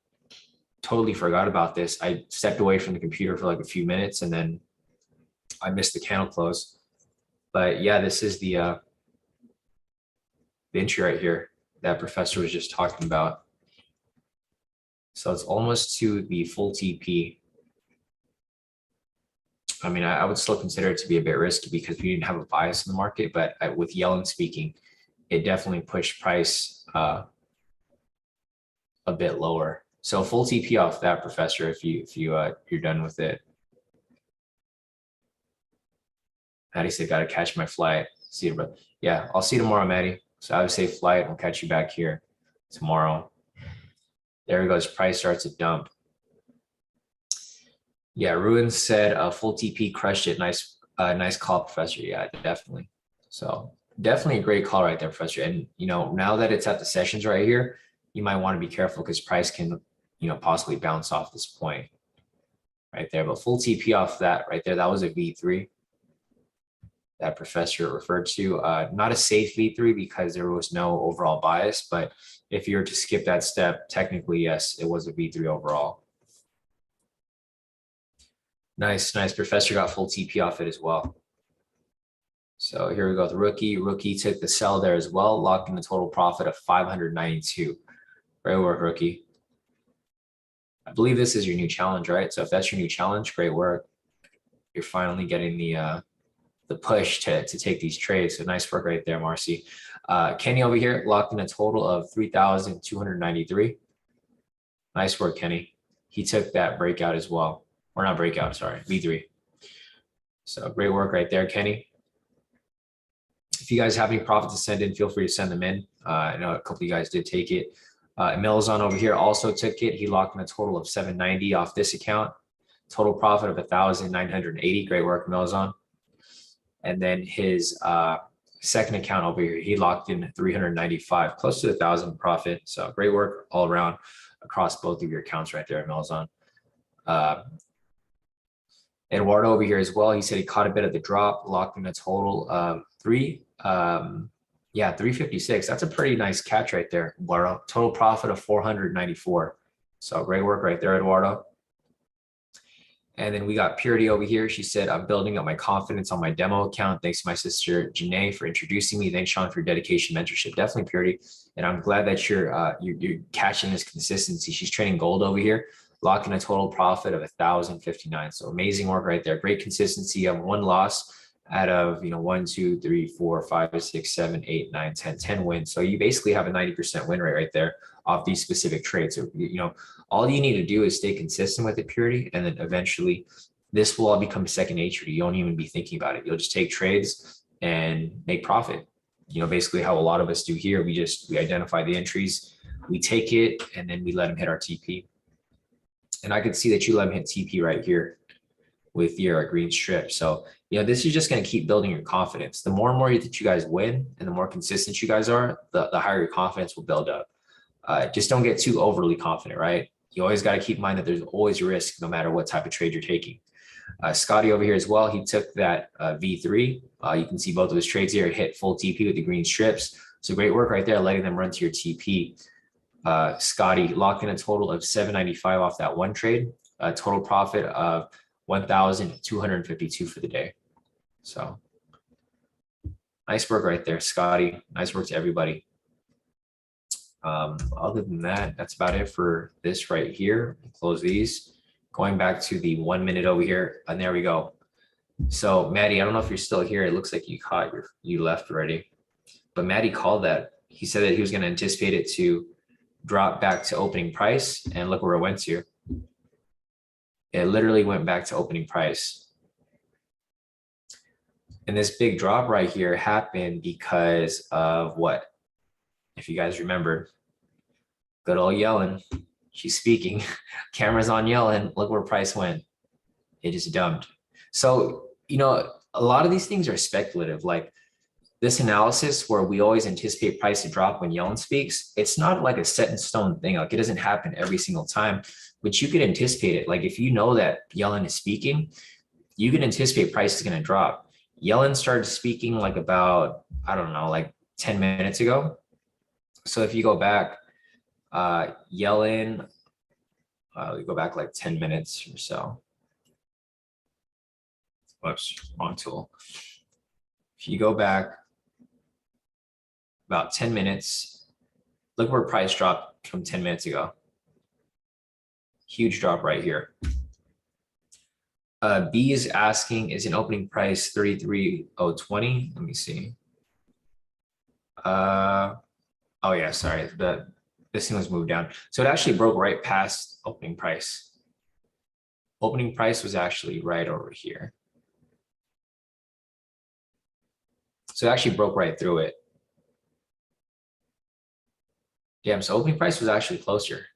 totally forgot about this. I stepped away from the computer for like a few minutes and then I missed the candle close. But yeah, this is the entry right here that Professor was just talking about. So it's almost to the full TP. I mean, I would still consider it to be a bit risky because we didn't have a bias in the market, but with Yellen speaking, it definitely pushed price a bit lower. So full TP off that, Professor, if you're done with it. Maddie said, "Got to catch my flight." See you, brother. Yeah, I'll see you tomorrow, Maddie. So I would say flight. We'll catch you back here tomorrow. There he goes. Price starts to dump. Yeah, Ruin said full TP crushed it. Nice call, Professor. Yeah, definitely. So definitely a great call right there, Professor. And now that it's at the sessions right here, you might want to be careful because price can possibly bounce off this point right there. But full TP off that right there, that was a V3. that professor referred to. Not a safe V3 because there was no overall bias, but if you were to skip that step, technically, yes, it was a V3 overall. Nice, nice. Professor got full TP off it as well. So here we go. The rookie. Rookie took the sell there as well, locked in a total profit of 592. Great work, rookie. I believe this is your new challenge, right? So if that's your new challenge, great work. You're finally getting the push to take these trades. So nice work right there, Marcy. Kenny over here locked in a total of 3,293. Nice work, Kenny. He took that breakout as well. Or not breakout, sorry, V3. So great work right there, Kenny. If you guys have any profit to send in, feel free to send them in. I know a couple of you guys did take it. Milzon over here also took it. He locked in a total of 790 off this account. Total profit of 1,980. Great work, Milzon. And then his second account over here, he locked in 395, close to 1,000 profit. So great work all around across both of your accounts right there, Milzon. Eduardo over here as well. He said he caught a bit of the drop, locked in a total of 356. That's a pretty nice catch right there, Eduardo. Total profit of 494. So great work right there, Eduardo. And then we got Purity over here. She said, I'm building up my confidence on my demo account. Thanks to my sister, Janae, for introducing me. Thanks, Sean, for your dedication, mentorship. Definitely, Purity. And I'm glad that you're catching this consistency. She's trading gold over here, locking a total profit of 1,059. So amazing work right there. Great consistency of one loss out of 1, 2, 3, 4, 5, 6, 7, 8, 9, 10 wins. So you basically have a 90% win rate right there off these specific trades. So all you need to do is stay consistent with it, Purity, and then eventually this will all become second nature to you. You don't even be thinking about it. You'll just take trades and make profit. Basically how a lot of us do here. We identify the entries, we take it, and then we let them hit our TP. And I could see that you let them hit TP right here with your green strip. So, this is just going to keep building your confidence. The more and more that you guys win and the more consistent you guys are, the higher your confidence will build up. Just don't get too overly confident, right? You always got to keep in mind that there's always risk no matter what type of trade you're taking. Scotty over here as well, he took that V3. You can see both of his trades here hit full TP with the green strips. So great work right there, letting them run to your TP. Scotty locked in a total of 795 off that one trade, a total profit of 1,252 for the day. So nice work right there, Scotty. Nice work to everybody. Other than that, that's about it for this right here. Close these. Going back to the 1 minute over here, and there we go. So Maddie, I don't know if you're still here. It looks like you left already, but Maddie called that. He said that he was going to anticipate it to drop back to opening price, and look where it went to. It literally went back to opening price. And this big drop right here happened because of what? If you guys remember, good old Yellen. She's speaking. Camera's on Yellen. Look where price went. It just dumped. So, a lot of these things are speculative. Like this analysis where we always anticipate price to drop when Yellen speaks, it's not like a set in stone thing. Like it doesn't happen every single time, but you could anticipate it. Like if you know that Yellen is speaking, you can anticipate price is going to drop. Yellen started speaking like about, I don't know, like 10 minutes ago. So if you go back, Yellen, we go back like 10 minutes or so. Whoops, wrong tool. If you go back about 10 minutes, look where price dropped from 10 minutes ago. Huge drop right here. B is asking, is an opening price 33,020? Let me see. Oh yeah, sorry, this thing was moved down. So it actually broke right past opening price. Opening price was actually right over here. So it actually broke right through it. Damn, so opening price was actually closer.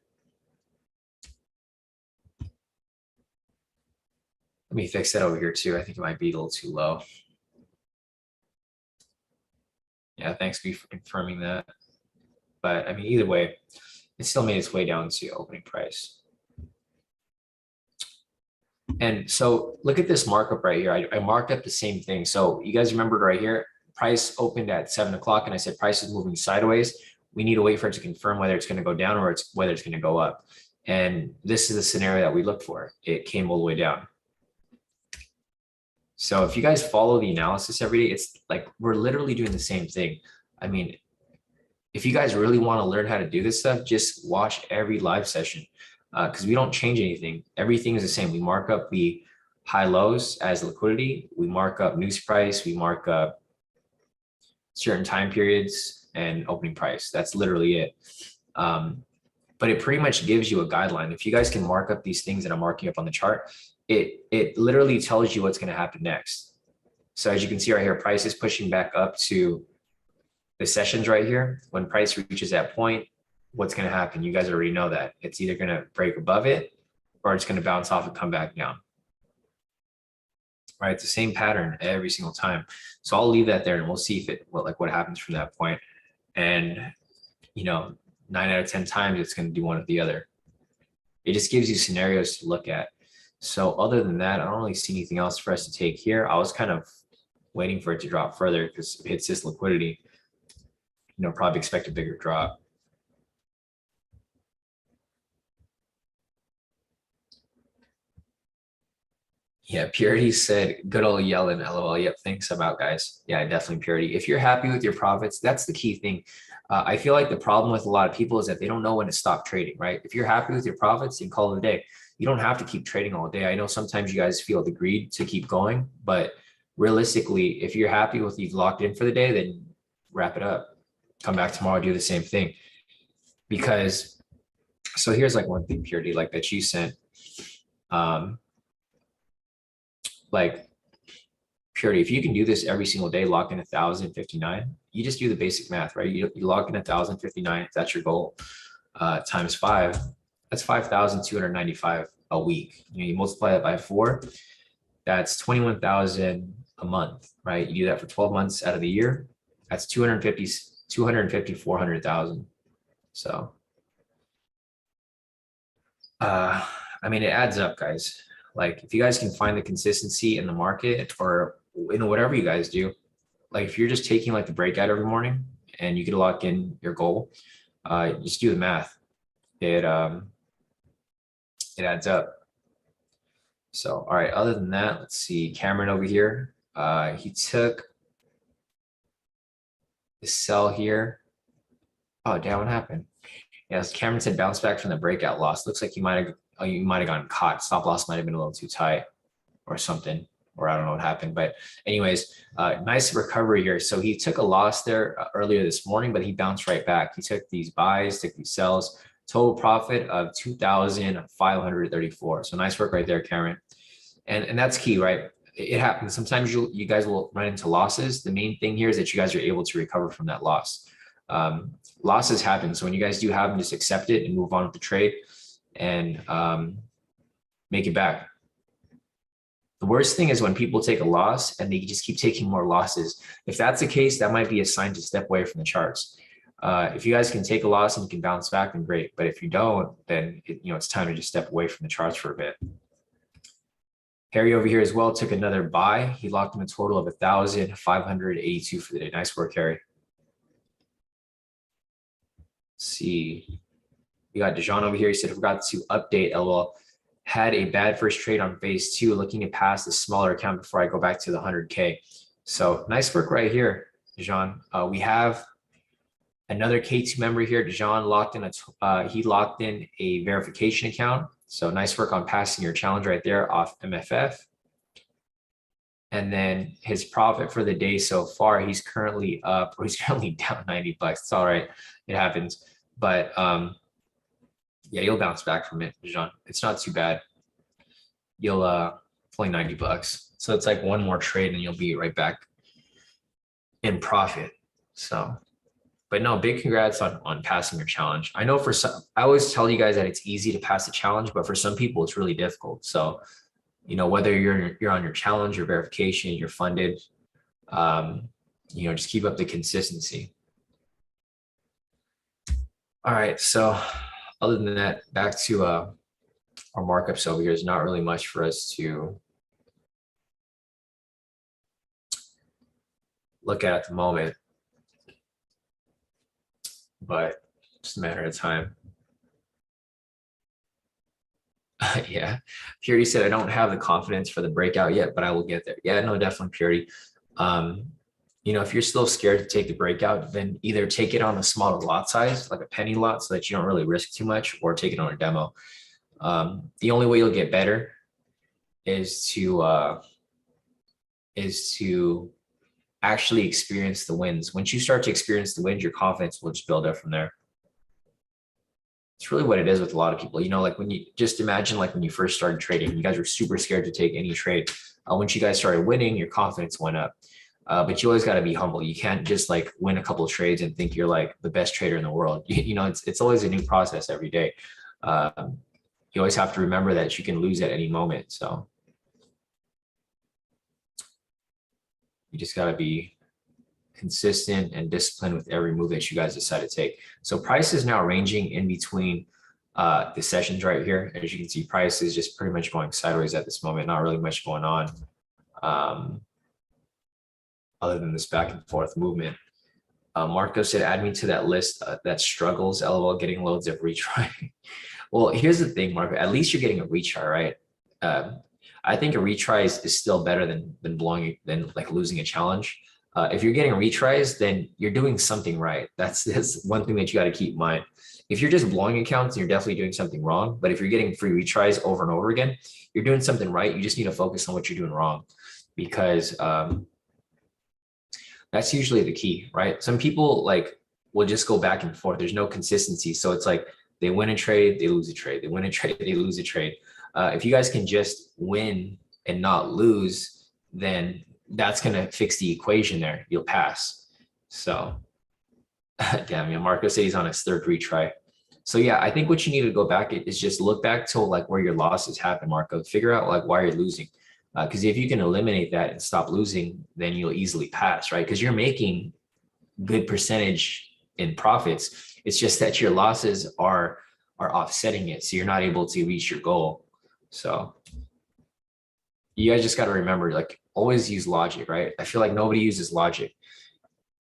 Let me fix that over here too. I think it might be a little too low. Yeah, thanks B for confirming that. But I mean, either way, it still made its way down to opening price. And so look at this markup right here. I marked up the same thing. So you guys remembered right here, price opened at 7 o'clock and I said price is moving sideways. We need to wait for it to confirm whether it's going to go down or whether it's going to go up. And this is the scenario that we looked for. It came all the way down. So if you guys follow the analysis every day, it's like we're literally doing the same thing. I mean, if you guys really want to learn how to do this stuff, just watch every live session because we don't change anything. Everything is the same. We mark up the high lows as liquidity. We mark up news price. We mark up certain time periods and opening price. That's literally it. But it pretty much gives you a guideline. If you guys can mark up these things that I'm marking up on the chart, it literally tells you what's going to happen next. So as you can see right here, price is pushing back up to the sessions right here. When price reaches that point, what's going to happen? You guys already know that. It's either going to break above it or it's going to bounce off and come back down. Right? It's the same pattern every single time. So I'll leave that there and we'll see if what happens from that point. And, 9 out of 10 times, it's going to do one or the other. It just gives you scenarios to look at. So other than that, I don't really see anything else for us to take here. I was kind of waiting for it to drop further because it hits this liquidity. Probably expect a bigger drop. Yeah, Purity said, good old yelling, LOL. Yep, thanks. I'm out, guys. Yeah, definitely Purity. If you're happy with your profits, that's the key thing. I feel like the problem with a lot of people is that they don't know when to stop trading, right? If you're happy with your profits, you can call it a day. You don't have to keep trading all day. I know sometimes you guys feel the greed to keep going, but realistically, if you're happy with you've locked in for the day, then wrap it up. Come back tomorrow, do the same thing. Because, so here's like one thing, Purity, like that you sent. Like Purity, if you can do this every single day, lock in 1,059, you just do the basic math, right? You lock in 1,059, if that's your goal, times 5, that's 5,295 a week. You multiply that by 4, that's 21,000 a month, right? You do that for 12 months out of the year, that's 400,000. So, I mean, it adds up, guys. Like if you guys can find the consistency in the market or in whatever you guys do, like if you're just taking like the breakout every morning and you can lock in your goal, just do the math. It adds up. So, all right, other than that, let's see, Cameron over here, he took the sell here. Oh, damn, what happened? Yes, Cameron said bounce back from the breakout loss. Looks like you might have gotten caught. Stop loss might have been a little too tight or something, or I don't know what happened. But anyways, nice recovery here. So he took a loss there earlier this morning, but he bounced right back. He took these buys, took these sells, total profit of 2,534. So nice work right there, Cameron. And that's key, right? It happens. Sometimes you guys will run into losses. The main thing here is that you guys are able to recover from that loss. Losses happen. So when you guys do have them, just accept it and move on with the trade and make it back. The worst thing is when people take a loss and they just keep taking more losses. If that's the case, that might be a sign to step away from the charts. If you guys can take a loss and you can bounce back, then great. But if you don't, then it's time to just step away from the charts for a bit. Harry over here as well took another buy. He locked in a total of 1,582 for the day. Nice work, Harry. Let's see. We got Dejan over here. He said, I forgot to update, LOL. Had a bad first trade on phase 2, looking to pass the smaller account before I go back to the 100K. So nice work right here, Dejan. We have another K2 member here. Dejan locked in he locked in a verification account. So nice work on passing your challenge right there off MFF. And then his profit for the day so far, he's currently up, or he's currently down 90 bucks. It's all right. It happens. But yeah, you'll bounce back from it, Jean. It's not too bad. You'll play 90 bucks. So it's like one more trade and you'll be right back in profit. So, but no, big congrats on passing your challenge. I know for some, I always tell you guys that it's easy to pass a challenge, but for some people it's really difficult. So, whether you're on your challenge, your verification, you're funded, just keep up the consistency. All right. So other than that, back to our markups over here is not really much for us to look at the moment, but just a matter of time. Yeah, Purity said, I don't have the confidence for the breakout yet, but I will get there. Yeah, no, definitely Purity. If you're still scared to take the breakout, then either take it on a smaller lot size, like a penny lot, so that you don't really risk too much, or take it on a demo. The only way you'll get better is to actually experience the wins. Once you start to experience the wins, your confidence will just build up from there. It's really what it is with a lot of people. Like when you just imagine, like when you first started trading, you guys were super scared to take any trade. Once you guys started winning, your confidence went up. But you always got to be humble. You can't just like win a couple of trades and think you're like the best trader in the world. It's always a new process every day. You always have to remember that you can lose at any moment. So you just got to be consistent and disciplined with every move that you guys decide to take. So price is now ranging in between the sessions right here. As you can see, price is just pretty much going sideways at this moment. Not really much going on other than this back and forth movement. Marco said, add me to that list that struggles, LOL, getting loads of retry. Well, here's the thing, Marco, at least you're getting a retry, right? I think a retry is still better than like losing a challenge. If you're getting retries, then you're doing something right. That's one thing that you got to keep in mind. If you're just blowing accounts, you're definitely doing something wrong. But if you're getting free retries over and over again, you're doing something right. You just need to focus on what you're doing wrong, because that's usually the key, right? Some people will just go back and forth. There's no consistency. So it's like they win a trade, they lose a trade. They win a trade, they lose a trade. If you guys can just win and not lose, then that's going to fix the equation there. You'll pass. So damn, Marco says he's on his third retry. So yeah, I think what you need to go back is just look back to like where your losses happen, Marco. Figure out like why you're losing. Because if you can eliminate that and stop losing, then you'll easily pass, right? Because you're making good percentage in profits. It's just that your losses are offsetting it. So you're not able to reach your goal. So you guys just got to remember, like, always use logic, right? I feel like nobody uses logic.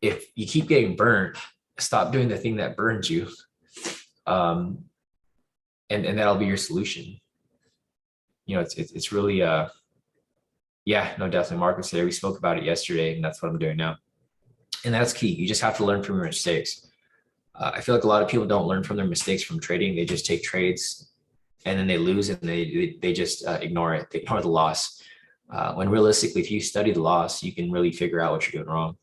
If you keep getting burned, stop doing the thing that burns you. And that'll be your solution. It's really, yeah, no, definitely. Marcus said we spoke about it yesterday, and that's what I'm doing now. And that's key. You just have to learn from your mistakes. I feel like a lot of people don't learn from their mistakes from trading. They just take trades and then they lose, and they just ignore it. They ignore the loss. When realistically, if you study the loss, you can really figure out what you're doing wrong.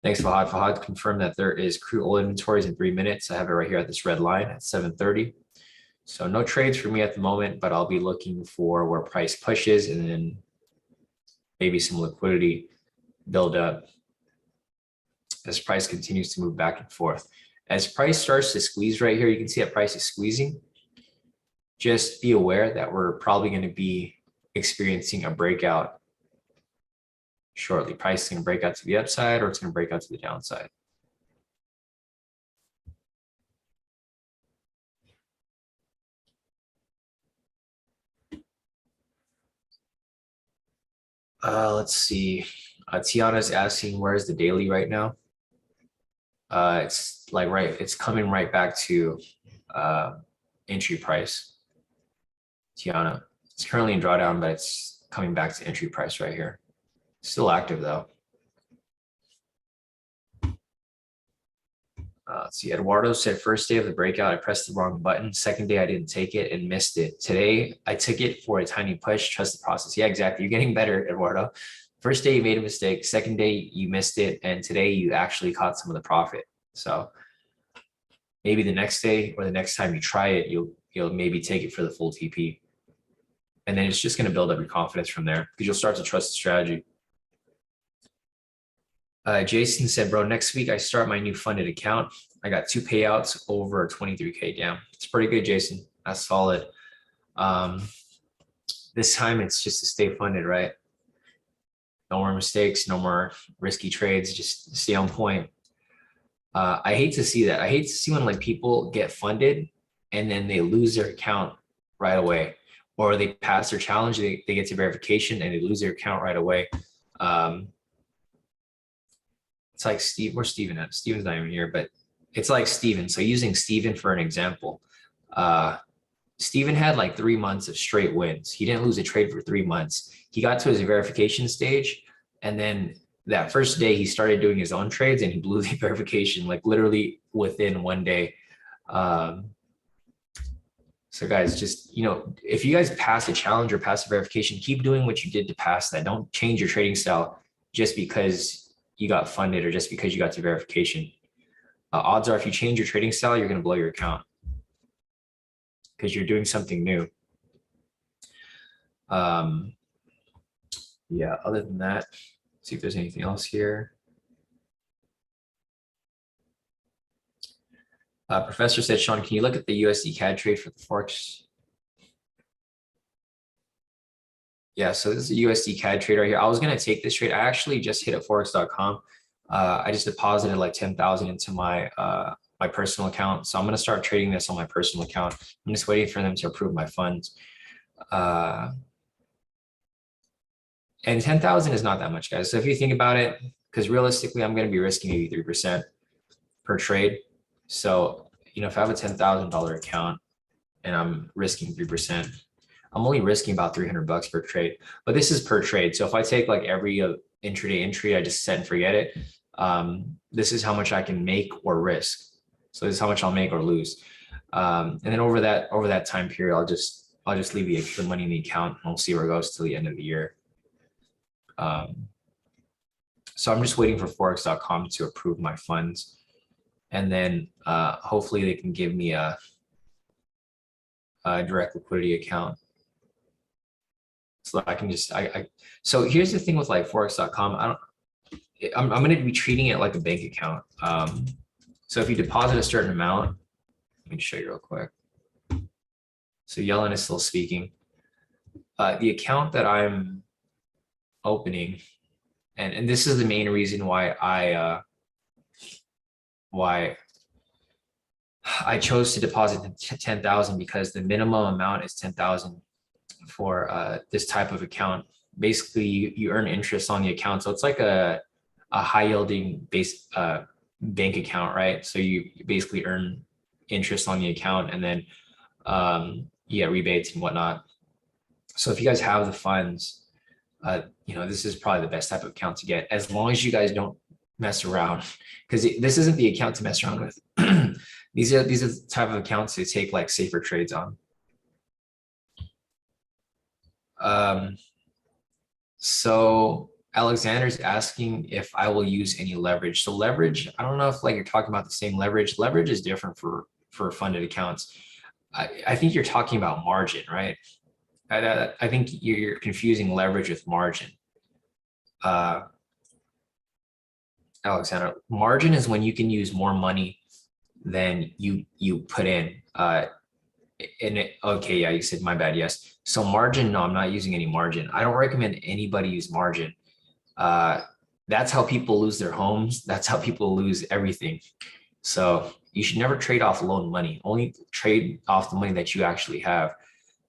Thanks, Fahad. Fahad confirmed that there is crude oil inventories in 3 minutes. I have it right here at this red line at 7:30. So no trades for me at the moment, but I'll be looking for where price pushes and then maybe some liquidity build up as price continues to move back and forth. As price starts to squeeze right here, you can see that price is squeezing. Just be aware that we're probably going to be experiencing a breakout shortly. Price is going to break out to the upside, or it's going to break out to the downside. Let's see. Tiana's asking, where's the daily right now? It's like it's coming right back to entry price. Tiana, it's currently in drawdown, but it's coming back to entry price right here. Still active though. Let's see. Eduardo said, first day of the breakout, I pressed the wrong button. Second day, I didn't take it and missed it. Today, I took it for a tiny push. Trust the process. Yeah, exactly. You're getting better, Eduardo. First day, you made a mistake. Second day, you missed it. And today, you actually caught some of the profit. So maybe the next day or the next time you try it, you'll maybe take it for the full TP. And then it's just going to build up your confidence from there, because you'll start to trust the strategy. Jason said, bro, next week I start my new funded account. I got 2 payouts over 23K down. It's pretty good, Jason. That's solid. This time it's just to stay funded, right? No more mistakes, no more risky trades, just stay on point. I hate to see that. I hate to see when like people get funded and then they lose their account right away, or they pass their challenge, they get to verification and they lose their account right away. It's like Steve, where's Steven at? Steven's not even here, but it's like Steven. So using Steven for an example, Steven had like 3 months of straight wins. He didn't lose a trade for 3 months. He got to his verification stage, and then that first day he started doing his own trades and he blew the verification like literally within 1 day. So guys, just, if you guys pass a challenge or pass a verification, keep doing what you did to pass that. Don't change your trading style just because you got funded or just because you got to verification. Odds are if you change your trading style, you're going to blow your account because you're doing something new. Yeah, other than that, see if there's anything else here. Professor said, Sean, can you look at the USD CAD trade for the forex? Yeah, so this is a USD CAD trade right here. I was going to take this trade. I actually just hit at forex.com. I just deposited like 10,000 into my my personal account. So I'm going to start trading this on my personal account. I'm just waiting for them to approve my funds. And 10,000 is not that much, guys. So if you think about it, because realistically, I'm going to be risking maybe 3% per trade. So, if I have a $10,000 account and I'm risking 3%, I'm only risking about $300 per trade, but this is per trade. So if I take like every intraday entry, I just set and forget it. This is how much I can make or risk. So this is how much I'll make or lose. And then over that time period, I'll just leave the money in the account and we'll see where it goes till the end of the year. So I'm just waiting for forex.com to approve my funds. And then hopefully they can give me a direct liquidity account. So that I can just, so here's the thing with like forex.com. I'm going to be treating it like a bank account. So if you deposit a certain amount, let me show you real quick. So Yellen is still speaking. The account that I'm opening, and this is the main reason why I chose to deposit 10,000, because the minimum amount is 10,000 for this type of account. Basically, you earn interest on the account, so it's like a high yielding bank account, right? So you basically earn interest on the account, and then you get rebates and whatnot. So if you guys have the funds, this is probably the best type of account to get, as long as you guys don't mess around, because this isn't the account to mess around with. These are the type of accounts to take like safer trades on. So Alexander's asking if I will use any leverage. So leverage, I don't know if like you're talking about the same leverage. Leverage is different for funded accounts. I think you're talking about margin, right? I think you're confusing leverage with margin. Alexander, margin is when you can use more money than you put in. Okay, yeah, you said my bad. Yes. So margin, no, I'm not using any margin. I don't recommend anybody use margin. That's how people lose their homes. That's how people lose everything. So you should never trade off loan money. Only trade off the money that you actually have,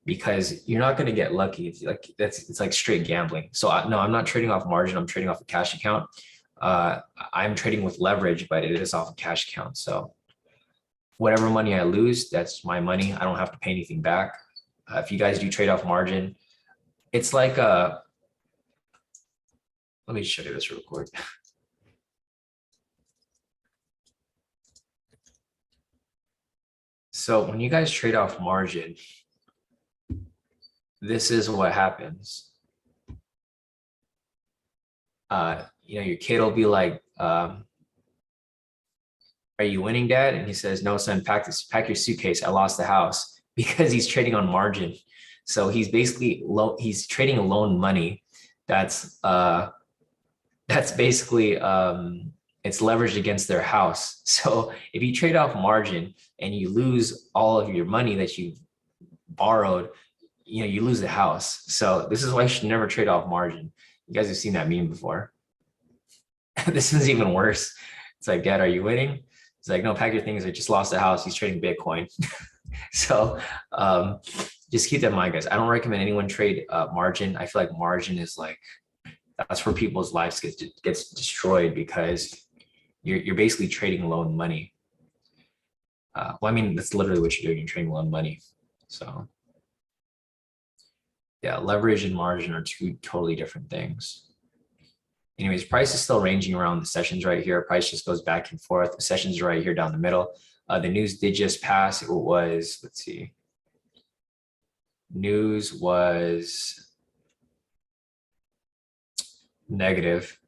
because you're not going to get lucky. It's like straight gambling. So no, I'm not trading off margin. I'm trading off a cash account. I'm trading with leverage, but it is off a cash account. So whatever money I lose, that's my money. I don't have to pay anything back. If you guys do trade off margin, it's like let me show you this real quick. So when you guys trade off margin, this is what happens. Your kid will be like, are you winning, Dad? And he says, no, son, pack your suitcase. I lost the house, because he's trading on margin. So he's basically he's trading loan money. That's basically it's leveraged against their house. So if you trade off margin and you lose all of your money that you borrowed, you lose the house. So this is why you should never trade off margin. You guys have seen that meme before. This is even worse. It's like, Dad, are you winning? It's like, no, pack your things. I just lost the house. He's trading Bitcoin. So just keep that in mind, guys. I don't recommend anyone trade margin. I feel like margin is like, that's where people's lives gets destroyed because you're basically trading loan money. Well, I mean, that's literally what you're doing. You're trading loan money. So yeah, leverage and margin are two totally different things. Anyways, price is still ranging around the sessions right here. Price just goes back and forth. The sessions are right here down the middle. The news did just pass. It was, let's see. News was negative.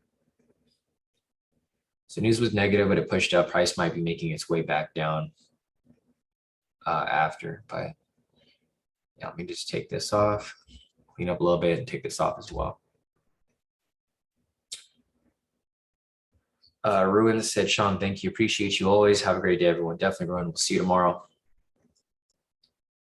So news was negative, but it pushed up. Price might be making its way back down after. But yeah, let me just take this off, clean up a little bit, and take this off as well. Ruin said, Sean, thank you. Appreciate you always. Have a great day, everyone. Definitely, everyone. We'll see you tomorrow.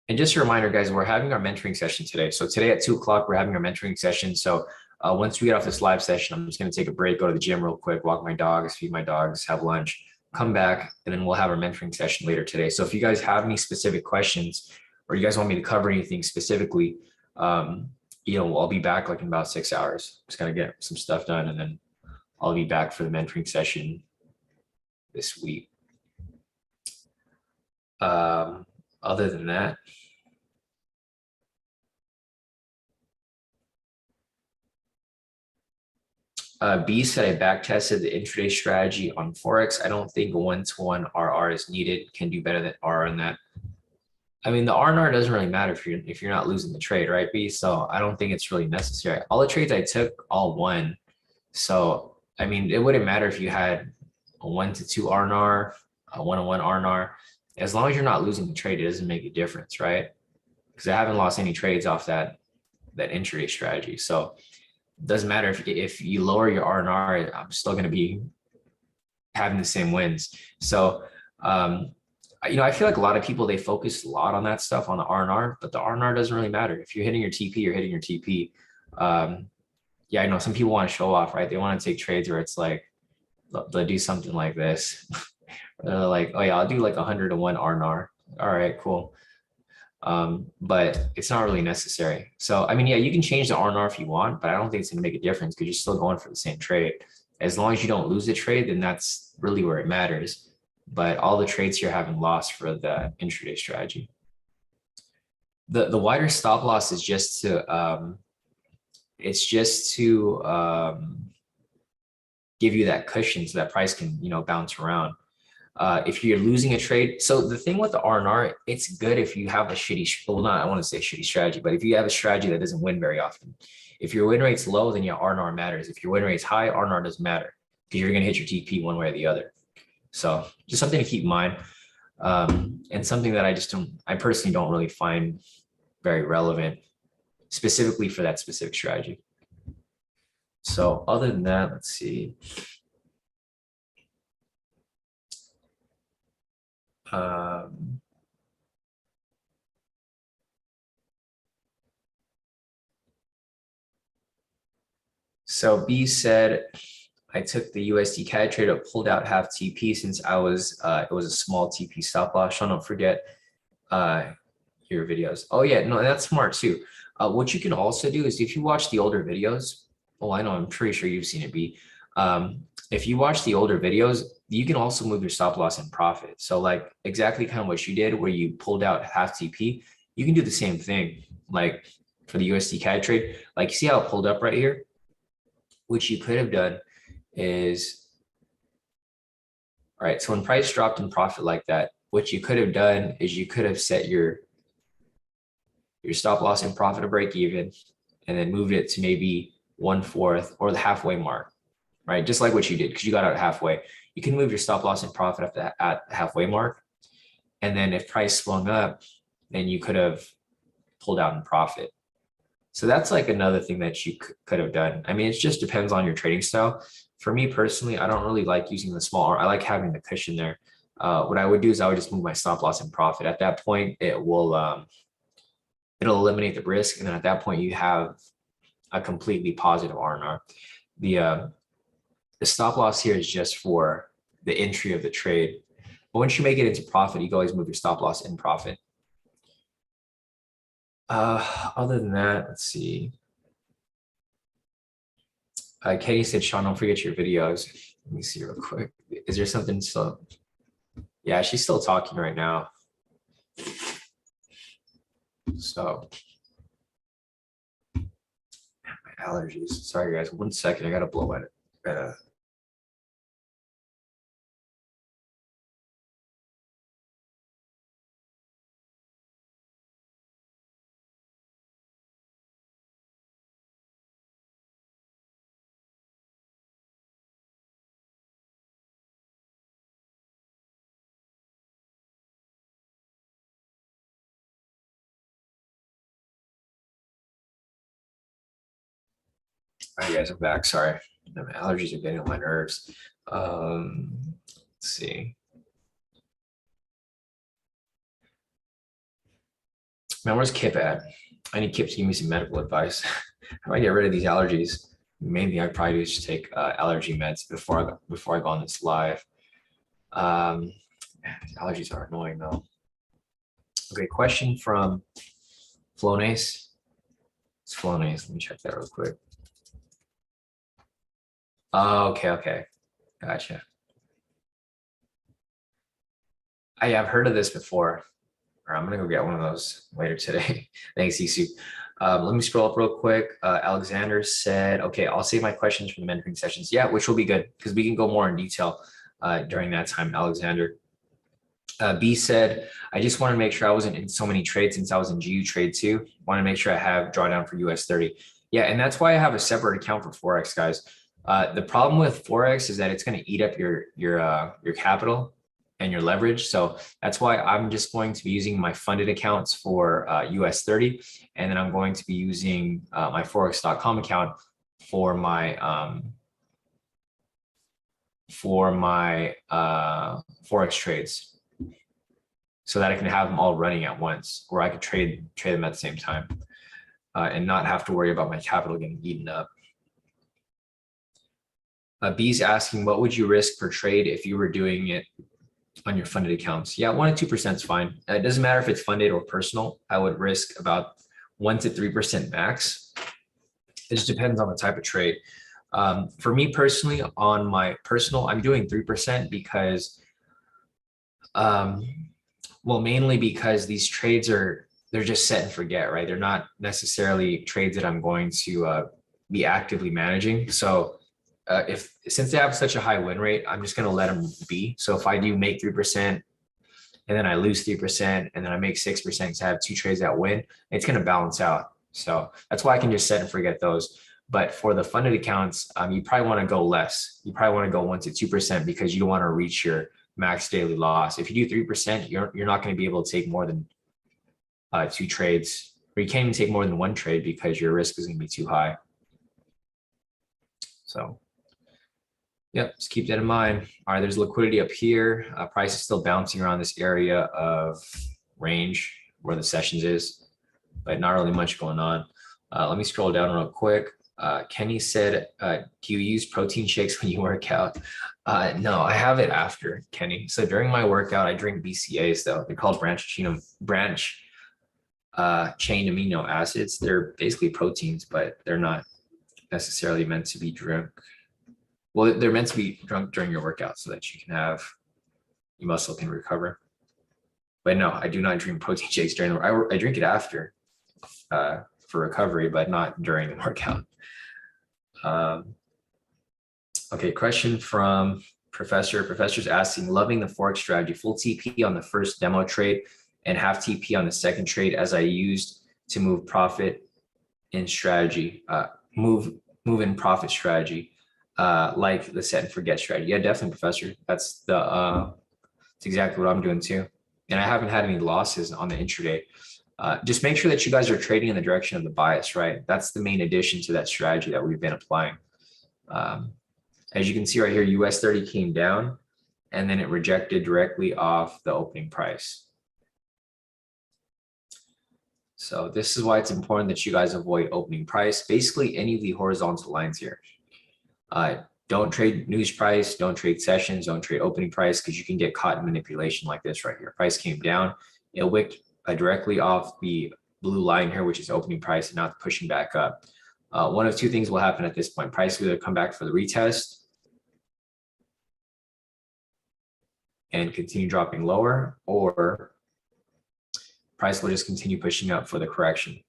And just a reminder, guys, we're having our mentoring session today. So today at 2 o'clock, we're having our mentoring session. So once we get off this live session, I'm just going to take a break, go to the gym real quick, walk my dogs, feed my dogs, have lunch, come back, and then we'll have our mentoring session later today. So if you guys have any specific questions or you guys want me to cover anything specifically, I'll be back like in about 6 hours. Just going to get some stuff done, and then I'll be back for the mentoring session this week. Other than that, B said I back tested the intraday strategy on forex. I don't think 1-to-1 RR is needed. Can do better than R on that. I mean, the R and R doesn't really matter if you're not losing the trade, right, B? So I don't think it's really necessary. All the trades I took all won. So I mean, it wouldn't matter if you had a 1-to-2 R and R, a 1-to-1 R and R. As long as you're not losing the trade, it doesn't make a difference, right? Because I haven't lost any trades off that intraday strategy. So it doesn't matter if you lower your R and R, I'm still going to be having the same wins. So, I feel like a lot of people, they focus a lot on that stuff on the R and R, but the R and R doesn't really matter. If you're hitting your TP, you're hitting your TP. Yeah, I know some people want to show off, right? They want to take trades where it's like, they'll do something like this. They're like, oh yeah, I'll do like 100-to-1 R and R. All right, cool. But it's not really necessary. So, I mean, yeah, you can change the R and R if you want, but I don't think it's going to make a difference because you're still going for the same trade. As long as you don't lose the trade, then that's really where it matters. But all the trades here haven't lost for the intraday strategy. The wider stop loss is just to give you that cushion so that price can bounce around. If you're losing a trade, so the thing with the R and R, it's good if you have a I want to say shitty strategy, but if you have a strategy that doesn't win very often. If your win rate's low, then your R and R matters. If your win rate's high, R and R doesn't matter because you're going to hit your TP one way or the other. So just something to keep in mind, and something that I personally don't really find very relevant specifically for that specific strategy. So other than that, let's see. So B said, I took the USD CAD trade, it pulled out half TP since it was a small TP stop loss. Sean, don't forget your videos. Oh yeah, no, that's smart too. What you can also do is if you watch the older videos, I know, I'm pretty sure you've seen it, B. If you watch the older videos, you can also move your stop loss and profit. So like exactly kind of what you did where you pulled out half TP, you can do the same thing. Like for the USD CAD trade, like see how it pulled up right here? What you could have done is, all right, so when price dropped in profit like that, what you could have done is you could have set your stop loss and profit to break even and then moved it to maybe 1/4 or the halfway mark, right? Just like what you did because you got out halfway. You can move your stop loss and profit at the halfway mark. And then if price swung up, then you could have pulled out in profit. So that's like another thing that you could have done. I mean, it just depends on your trading style. For me personally, I don't really like using the small R. I like having the cushion there. What I would do is I would just move my stop loss and profit. At that point, it'll eliminate the risk. And then at that point, you have a completely positive R&R. The stop loss here is just for the entry of the trade. But once you make it into profit, you can always move your stop loss in profit. Other than that, let's see. Katie said, Sean, don't forget your videos. Let me see real quick. Is there something still? Yeah, she's still talking right now. So, my allergies. Sorry, guys. 1 second. I gotta blow at it. All right, guys, I'm back. Sorry. My allergies are getting on my nerves. Let's see. Man, where's Kip at? I need Kip to give me some medical advice. How do I get rid of these allergies? Main thing I probably do is just take allergy meds before I go on this live. Man, these allergies are annoying though. Okay, question from Flonace. It's Flonace. Let me check that real quick. Oh, okay. Gotcha. I've heard of this before. Or I'm gonna go get one of those later today. Thanks, Isu. Let me scroll up real quick. Alexander said, okay, I'll save my questions for the mentoring sessions. Yeah, which will be good because we can go more in detail during that time, Alexander. B said, I just want to make sure I wasn't in so many trades since I was in GU trade too. Want to make sure I have drawdown for US30. Yeah, and that's why I have a separate account for forex, guys. The problem with forex is that it's going to eat up your capital and your leverage. So that's why I'm just going to be using my funded accounts for US30, and then I'm going to be using my forex.com account for my forex trades, so that I can have them all running at once, or I could trade them at the same time and not have to worry about my capital getting eaten up. B's asking, what would you risk per trade if you were doing it on your funded accounts? Yeah, 1 to 2% is fine. It doesn't matter if it's funded or personal. I would risk about 1 to 3% max. It just depends on the type of trade. For me personally, on my personal, I'm doing 3% because, well, mainly because these trades they're just set and forget, right? They're not necessarily trades that I'm going to be actively managing. So since they have such a high win rate, I'm just going to let them be. So if I do make 3% and then I lose 3% and then I make 6% because I have 2 trades that win, it's going to balance out. So that's why I can just set and forget those. But for the funded accounts, you probably want to go less. You probably want to go 1 to 2% because you don't want to reach your max daily loss. If you do 3%, you're not going to be able to take more than 2 trades, or you can't even take more than 1 trade because your risk is going to be too high. So yep, just keep that in mind. All right, there's liquidity up here. Price is still bouncing around this area of range where the sessions is, but not really much going on. Let me scroll down real quick. Kenny said, do you use protein shakes when you work out? No, I have it after, Kenny. So during my workout, I drink BCAAs though. They're called branch chain amino acids. They're basically proteins, but they're not necessarily meant to be drunk. Well, they're meant to be drunk during your workout so that you can have your muscle can recover. But no, I do not drink protein shakes during the I drink it after for recovery, but not during the workout. Okay, question from Professor. Professor's asking, loving the forex strategy, full TP on the first demo trade and half TP on the second trade as I used to move profit in strategy, move in profit strategy. Like the set and forget strategy. Yeah, definitely, Professor. That's exactly what I'm doing too. And I haven't had any losses on the intraday. Just make sure that you guys are trading in the direction of the bias, right? That's the main addition to that strategy that we've been applying. As you can see right here, US30 came down and then it rejected directly off the opening price. So this is why it's important that you guys avoid opening price, basically any of the horizontal lines here. Don't trade news price, don't trade sessions, don't trade opening price, because you can get caught in manipulation like this right here. Price came down, it wicked directly off the blue line here, which is opening price and not pushing back up. One of two things will happen at this point. Price will either come back for the retest and continue dropping lower, or price will just continue pushing up for the correction.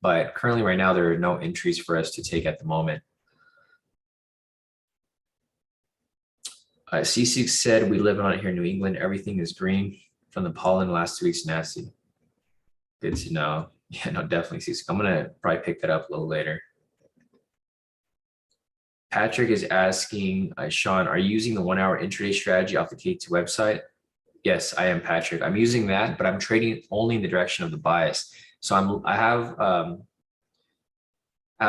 But currently right now, there are no entries for us to take at the moment. C6 said, we live on it here in New England. Everything is green from the pollen last 2 weeks. Nasty. Good to know. Yeah, no, definitely C6. I'm going to probably pick that up a little later. Patrick is asking, Sean, are you using the 1 hour intraday strategy off the K2 website? Yes, I am, Patrick. I'm using that, but I'm trading only in the direction of the bias. So I have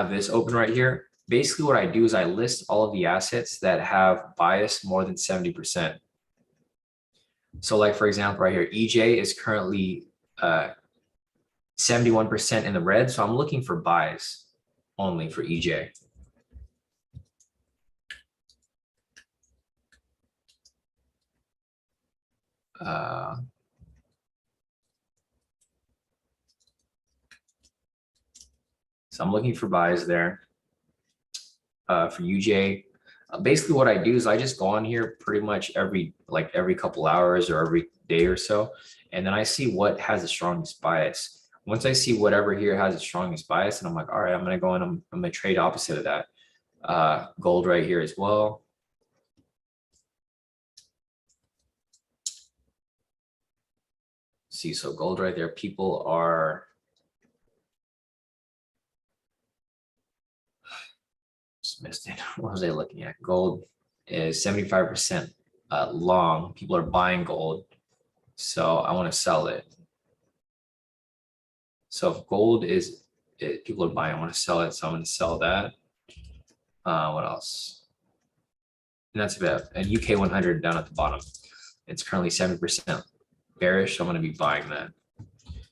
this open right here. Basically what I do is I list all of the assets that have bias more than 70%. So like, for example, right here, EJ is currently 71% in the red. So I'm looking for bias only for EJ. So I'm looking for buys there for UJ. Basically what I do is I just go on here pretty much every couple hours or every day or so. And then I see what has the strongest bias. Once I see whatever here has the strongest bias, and I'm like, all right, I'm going to go in, I'm going to trade opposite of that. Gold right here as well. See, so gold right there, people are just missed it. What was I looking at? Gold is 75% long. People are buying gold. So I want to sell it. So if gold is, people are buying, I want to sell it. So I'm going to sell that. What else? And that's about an UK 100 down at the bottom. It's currently 70% bearish. So I'm going to be buying that.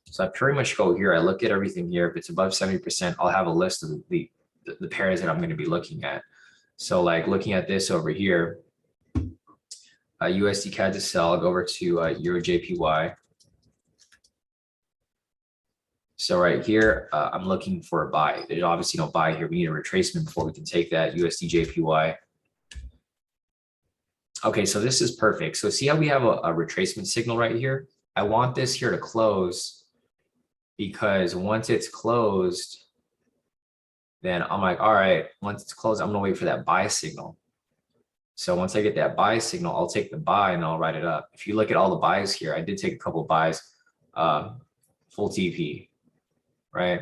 So I pretty much go here. I look at everything here. If it's above 70%, I'll have a list of the pairs that I'm going to be looking at. So like looking at this over here, USD CAD to sell, I'll go over to Euro JPY. So right here, I'm looking for a buy. There's obviously no buy here. We need a retracement before we can take that USD JPY. Okay, so this is perfect. So see how we have a retracement signal right here? I want this here to close because once it's closed, then I'm like, all right, once it's closed, I'm gonna wait for that buy signal. So once I get that buy signal, I'll take the buy and I'll write it up. If you look at all the buys here, I did take a couple of buys, full TP, right?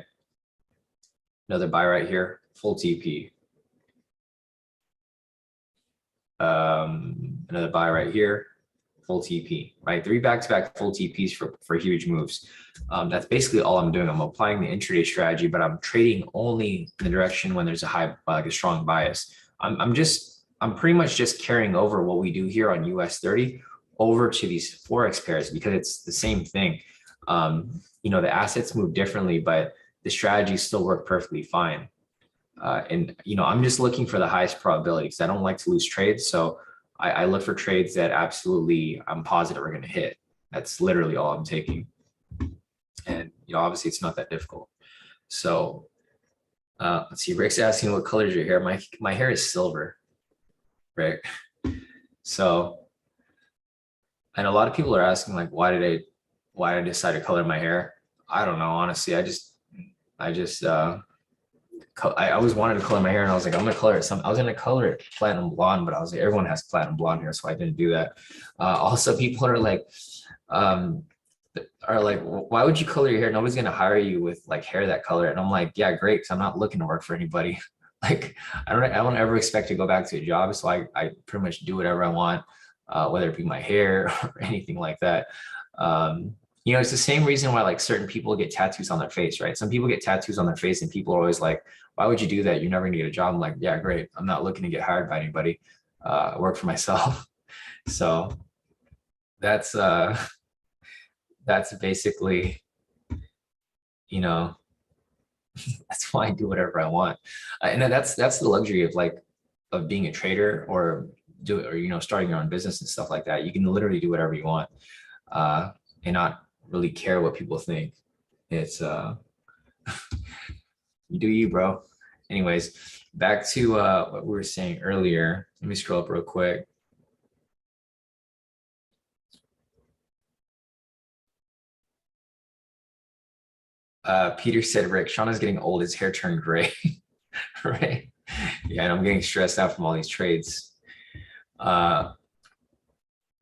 Another buy right here, full TP. Another buy right here, full TP, right? 3 back-to-back full TPs for huge moves. That's basically all I'm doing. I'm applying the intraday strategy, but I'm trading only in the direction when there's a high, like a strong bias. I'm pretty much just carrying over what we do here on US30 over to these forex pairs because it's the same thing. You know, the assets move differently, but the strategies still work perfectly fine. And you know, I'm just looking for the highest probability because I don't like to lose trades. So I look for trades that absolutely I'm positive are going to hit. That's literally all I'm taking. And you know, obviously it's not that difficult. So let's see. Rick's asking what color is your hair. My hair is silver, Rick. So, and a lot of people are asking like, why did I decide to color my hair? I don't know. Honestly, I always wanted to color my hair, and I was like, I'm gonna color it. I was gonna color it platinum blonde, but I was like, everyone has platinum blonde hair, so I didn't do that. Also, people are like, why would you color your hair? Nobody's gonna hire you with like hair that color. And I'm like, yeah, great, because I'm not looking to work for anybody. Like, I don't ever expect to go back to a job, so I pretty much do whatever I want, whether it be my hair or anything like that. You know, it's the same reason why like certain people get tattoos on their face, right? Some people get tattoos on their face and people are always like, why would you do that? You're never gonna get a job. I'm like, yeah, great. I'm not looking to get hired by anybody. I work for myself. So that's basically, you know, that's why I do whatever I want. And that's the luxury of being a trader or you know, starting your own business and stuff like that. You can literally do whatever you want and not really care what people think. It's you do you, bro. Anyways, back to what we were saying earlier. Let me scroll up real quick. Peter said, Rick, Sean is getting old. His hair turned gray. Right? Yeah, and I'm getting stressed out from all these trades. Let's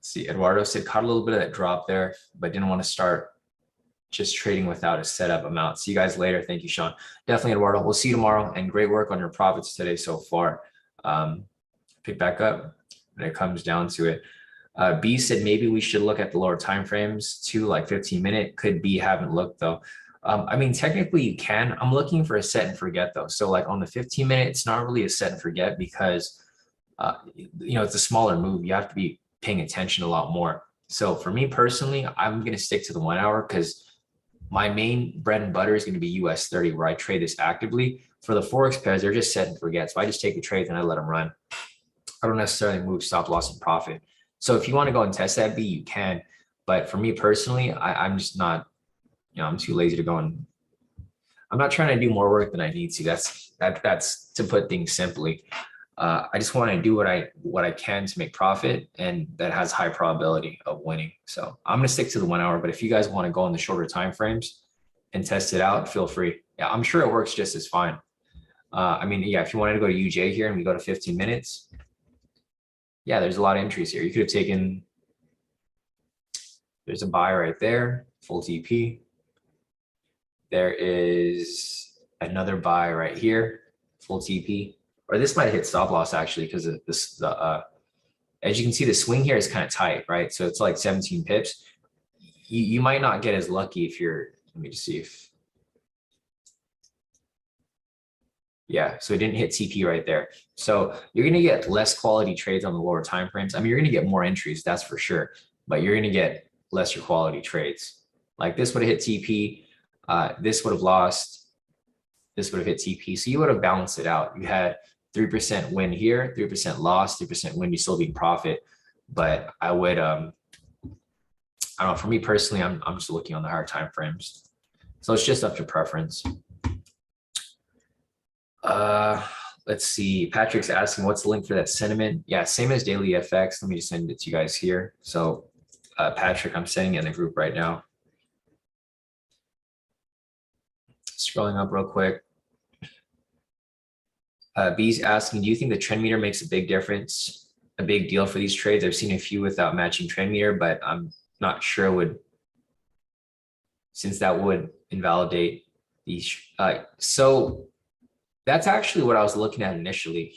see, Eduardo said, caught a little bit of that drop there, but didn't want to start just trading without a setup amount. See you guys later. Thank you, Sean. Definitely, Eduardo. We'll see you tomorrow, and great work on your profits today so far. Pick back up when it comes down to it. B said maybe we should look at the lower time frames too, like 15-minute. Could be, haven't looked though. I mean, technically you can. I'm looking for a set and forget though. So like on the 15-minute, it's not really a set and forget because it's a smaller move. You have to be paying attention a lot more. So for me personally, I'm going to stick to the 1 hour because my main bread and butter is going to be US30 where I trade this actively. For the forex pairs, they're just set and forget. So I just take the trades and I let them run. I don't necessarily move stop loss and profit. So if you want to go and test that B, you can. But for me personally, I'm just not, I'm too lazy to go and I'm not trying to do more work than I need to. That's to put things simply. I just want to do what I can to make profit, and that has high probability of winning. So I'm going to stick to the 1 hour, but if you guys want to go on the shorter time frames and test it out, feel free. Yeah, I'm sure it works just as fine. I mean, yeah, if you wanted to go to UJ here and we go to 15 minutes, yeah, there's a lot of entries here. You could have taken, there's a buy right there, full TP. There is another buy right here, full TP. Or this might have hit stop loss actually, because of this, as you can see, the swing here is kind of tight, right? So it's like 17 pips. You might not get as lucky if you're, let me just see if, yeah, so it didn't hit TP right there. So you're going to get less quality trades on the lower time frames. I mean, you're going to get more entries, that's for sure, but you're going to get lesser quality trades. Like this would have hit TP, this would have lost, this would have hit TP. So you would have balanced it out. You had 3% win here, 3% loss, 3% win, you still be in profit. But I would, I don't know, for me personally, I'm just looking on the higher time frames. So it's just up to preference. Let's see. Patrick's asking, what's the link for that sentiment? Yeah, same as Daily FX. Let me just send it to you guys here. So Patrick, I'm sending it in the group right now. Scrolling up real quick. B's asking, do you think the trend meter makes a big difference, a big deal for these trades? I've seen a few without matching trend meter, but I'm not sure would, since that would invalidate these. So that's actually what I was looking at initially.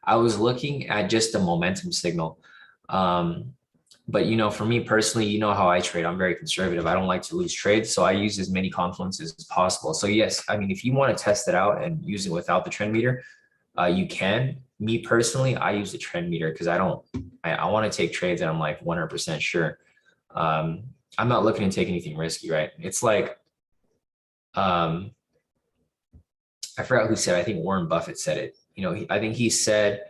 I was looking at just a momentum signal. But for me personally, how I trade, I'm very conservative. I don't like to lose trades. So I use as many confluences as possible. So yes, I mean, if you want to test it out and use it without the trend meter, you can. Me personally, I use the trend meter because I want to take trades that I'm like 100% sure. I'm not looking to take anything risky, right? It's like, I forgot who said, I think Warren Buffett said it. I think he said,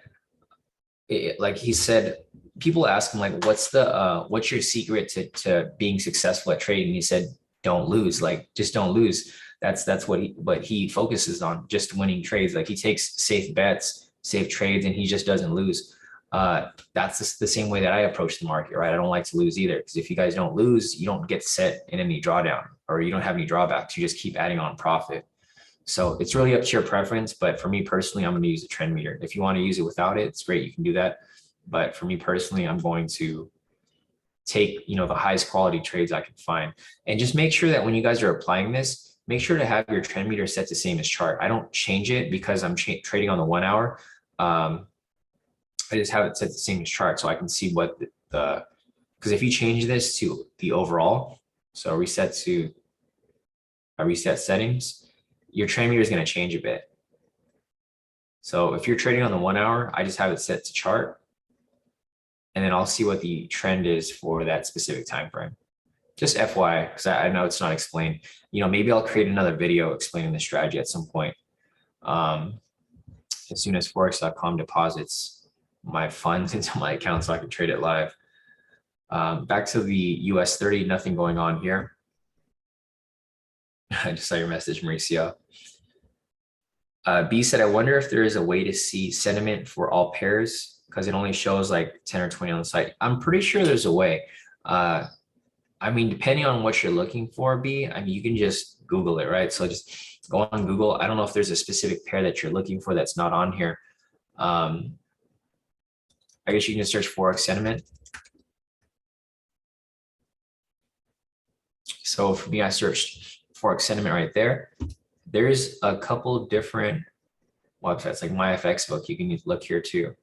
people ask him like, what's your secret to being successful at trading? He said, don't lose, like just don't lose. That's what he focuses on, just winning trades. Like he takes safe bets, safe trades, and he just doesn't lose. That's the same way that I approach the market, right? I don't like to lose either, because if you guys don't lose, you don't get set in any drawdown, or you don't have any drawbacks. You just keep adding on profit. So it's really up to your preference. But for me personally, I'm going to use a trend meter. If you want to use it without it, it's great. You can do that. But for me personally, I'm going to take, the highest quality trades I can find. And just make sure that when you guys are applying this, make sure to have your trend meter set the same as chart. I don't change it because I'm trading on the 1 hour. I just have it set the same as chart so I can see what because if you change this to the overall, so reset settings, your trend meter is going to change a bit. So if you're trading on the 1 hour, I just have it set to chart. And then I'll see what the trend is for that specific time frame. Just FYI, because I know it's not explained. Maybe I'll create another video explaining the strategy at some point. As soon as forex.com deposits my funds into my account so I can trade it live. Back to the US30, nothing going on here. I just saw your message, Mauricio. B said, I wonder if there is a way to see sentiment for all pairs because it only shows like 10 or 20 on the site. I'm pretty sure there's a way. I mean, depending on what you're looking for, B, I mean, you can just Google it, right? So just go on Google. I don't know if there's a specific pair that you're looking for that's not on here. I guess you can just search forex sentiment. So for me, I searched forex sentiment right there. There's a couple different websites like MyFXbook. You can look here too.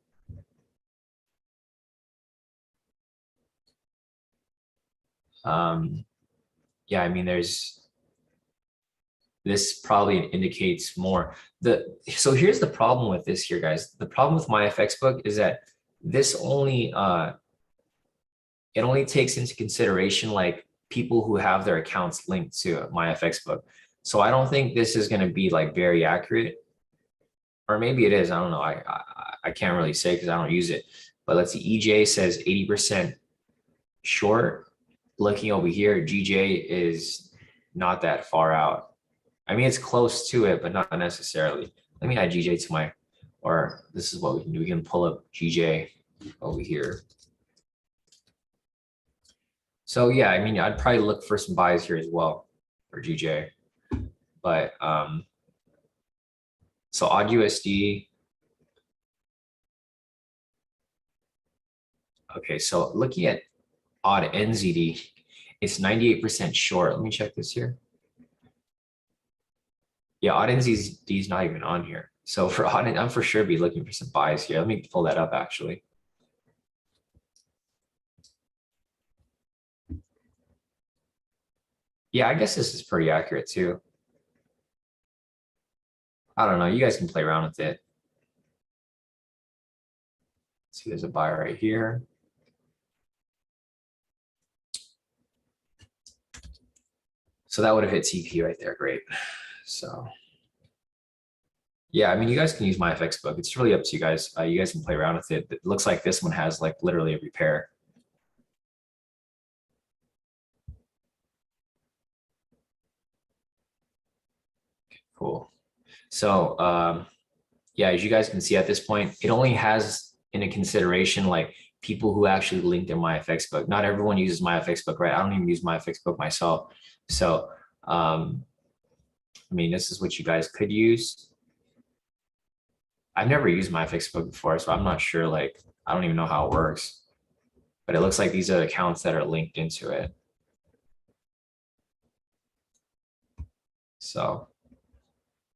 Yeah, I mean, this probably indicates more. So here's the problem with this here, guys. The problem with MyFXbook is that this only it only takes into consideration like people who have their accounts linked to MyFXbook. So I don't think this is going to be like very accurate, or maybe it is. I don't know. I can't really say because I don't use it. But let's see. EJ says 80% short. Looking over here, GJ is not that far out. I mean, it's close to it, but not necessarily. Let me add GJ to my, or this is what we can do. We can pull up GJ over here. So yeah, I mean, I'd probably look for some buys here as well for GJ. But so odd USD. Okay, so looking at odd NZD, it's 98% short. Let me check this here. Yeah, odd NZD is not even on here. So for odd, I'm for sure be looking for some buys here. Let me pull that up actually. Yeah, I guess this is pretty accurate too. I don't know. You guys can play around with it. See, there's a buy right here. So that would have hit TP right there. Great. So yeah, I mean, you guys can use MyFXbook. It's really up to you guys. You guys can play around with it. It looks like this one has like literally every pair. Cool. So yeah, as you guys can see at this point, it only has in a consideration like people who actually link their MyFXbook. Not everyone uses MyFXbook, right? I don't even use MyFXbook myself. So I mean, this is what you guys could use. I've never used MyFXbook before, so I'm not sure, like, I don't even know how it works. But it looks like these are accounts that are linked into it. So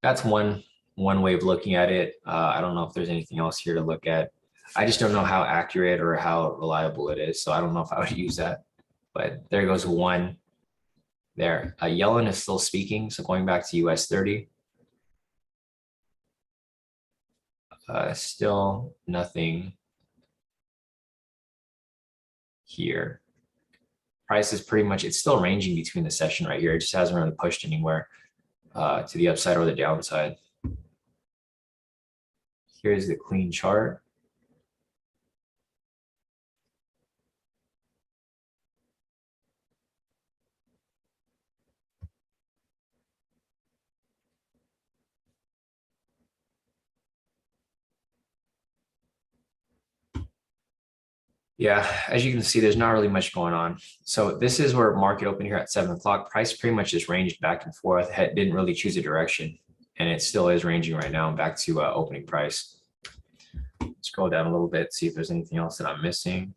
that's one way of looking at it. I don't know if there's anything else here to look at. I just don't know how accurate or how reliable it is. So I don't know if I would use that. But there goes one there. Yellen is still speaking. So going back to US30. Still nothing here. Price is pretty much, it's still ranging between the session right here. It just hasn't really pushed anywhere to the upside or the downside. Here's the clean chart. Yeah, as you can see, there's not really much going on. So this is where market opened here at 7 o'clock. Price pretty much just ranged back and forth. Didn't really choose a direction, and it still is ranging right now. Back to opening price. Scroll down a little bit, see if there's anything else that I'm missing.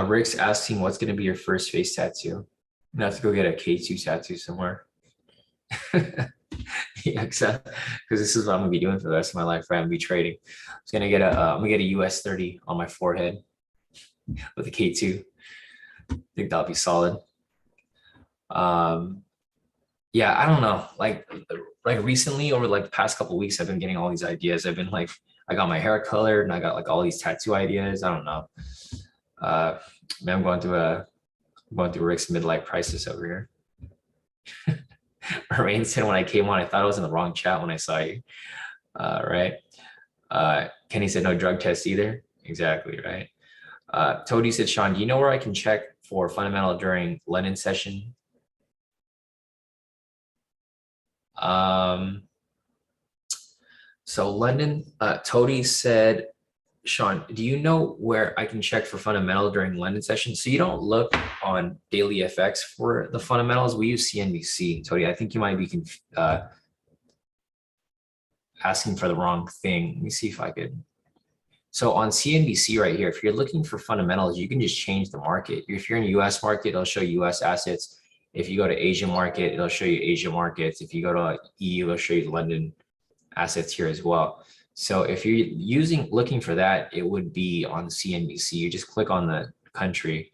Rick's asking, what's going to be your first face tattoo? I'm gonna have to go get a K2 tattoo somewhere. Yeah, exactly. Because this is what I'm gonna be doing for the rest of my life. Right, I'm gonna be trading. I'm gonna get a US30 on my forehead with a K2. I think that'll be solid. Yeah, I don't know. Like recently, over like the past couple of weeks, I've been getting all these ideas. I've been like, I got my hair colored, and I got like all these tattoo ideas. I don't know. Man, I'm going through Rick's midlife crisis over here. Rain said when I came on, I thought I was in the wrong chat when I saw you. Right. Kenny said no drug test either. Exactly, right. Tody said, Sean, do you know where I can check for fundamental during London session? So London, Tody said, Sean, do you know where I can check for fundamental during London session? So you don't look on daily FX for the fundamentals. We use CNBC, Tody. I think you might be asking for the wrong thing. Let me see if I could. So on CNBC right here, if you're looking for fundamentals, you can just change the market. If you're in the US market, it'll show US assets. If you go to Asian market, it'll show you Asia markets. If you go to EU, it'll show you London assets here as well. So if you're looking for that, it would be on CNBC. You just click on the country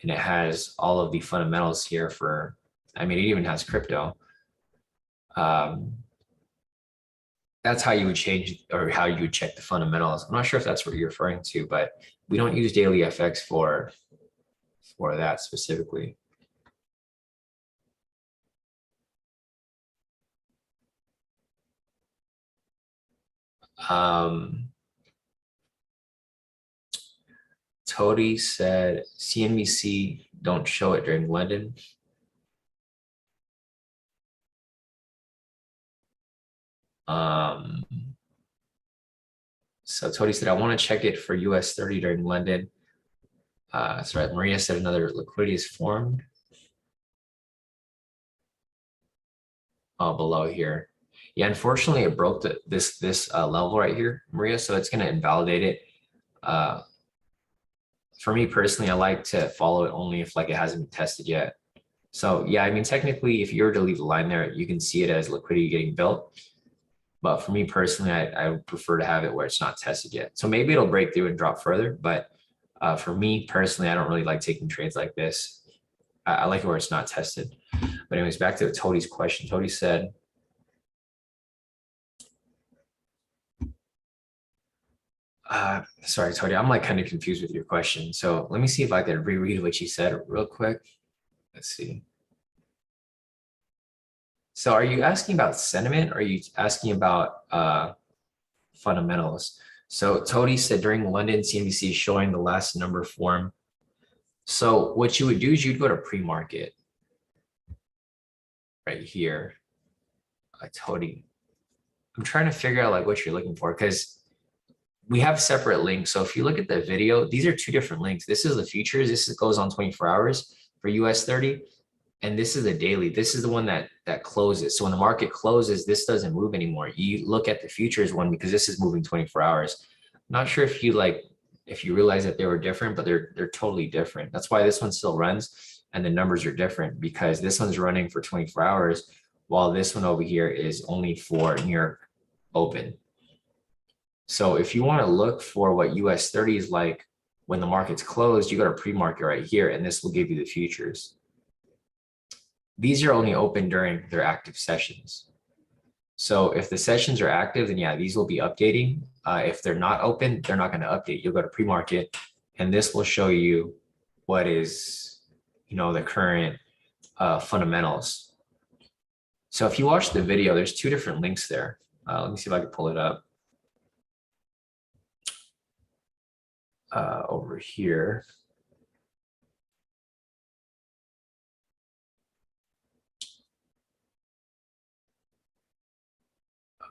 and it has all of the fundamentals here for, I mean, it even has crypto. That's how you would change or how you would check the fundamentals. I'm not sure if that's what you're referring to, but we don't use daily FX for that specifically. Tody said CNBC don't show it during London. So Tody said, I want to check it for US30 during London. Sorry, Maria said another liquidity is formed. Oh, below here. Yeah, unfortunately, it broke this level right here, Maria, so it's going to invalidate it. For me personally, I like to follow it only if like it hasn't been tested yet. So yeah, I mean, technically, if you were to leave the line there, you can see it as liquidity getting built. But for me personally, I would prefer to have it where it's not tested yet. So maybe it'll break through and drop further. But for me personally, I don't really like taking trades like this. I like it where it's not tested. But anyways, back to Tody's question. Tody said, sorry, Tody, I'm like kind of confused with your question. So let me see if I can reread what you said real quick. Let's see. So are you asking about sentiment or are you asking about fundamentals? So Tody said during London, CNBC is showing the last number form. So what you would do is you'd go to pre-market right here. Tody, I'm trying to figure out like what you're looking for because we have separate links. So if you look at the video, these are two different links. This is the futures. This goes on 24 hours for US30. And this is the daily. This is the one that closes. So when the market closes, this doesn't move anymore. You look at the futures one because this is moving 24 hours. I'm not sure if you realize that they were different, but they're totally different. That's why this one still runs and the numbers are different because this one's running for 24 hours while this one over here is only for New York open. So if you want to look for what US30 is like when the market's closed, you go to pre-market right here and this will give you the futures. These are only open during their active sessions. So if the sessions are active, then yeah, these will be updating. If they're not open, they're not going to update. You'll go to pre-market and this will show you what is, the current fundamentals. So if you watch the video, there's two different links there. Let me see if I can pull it up. Over here.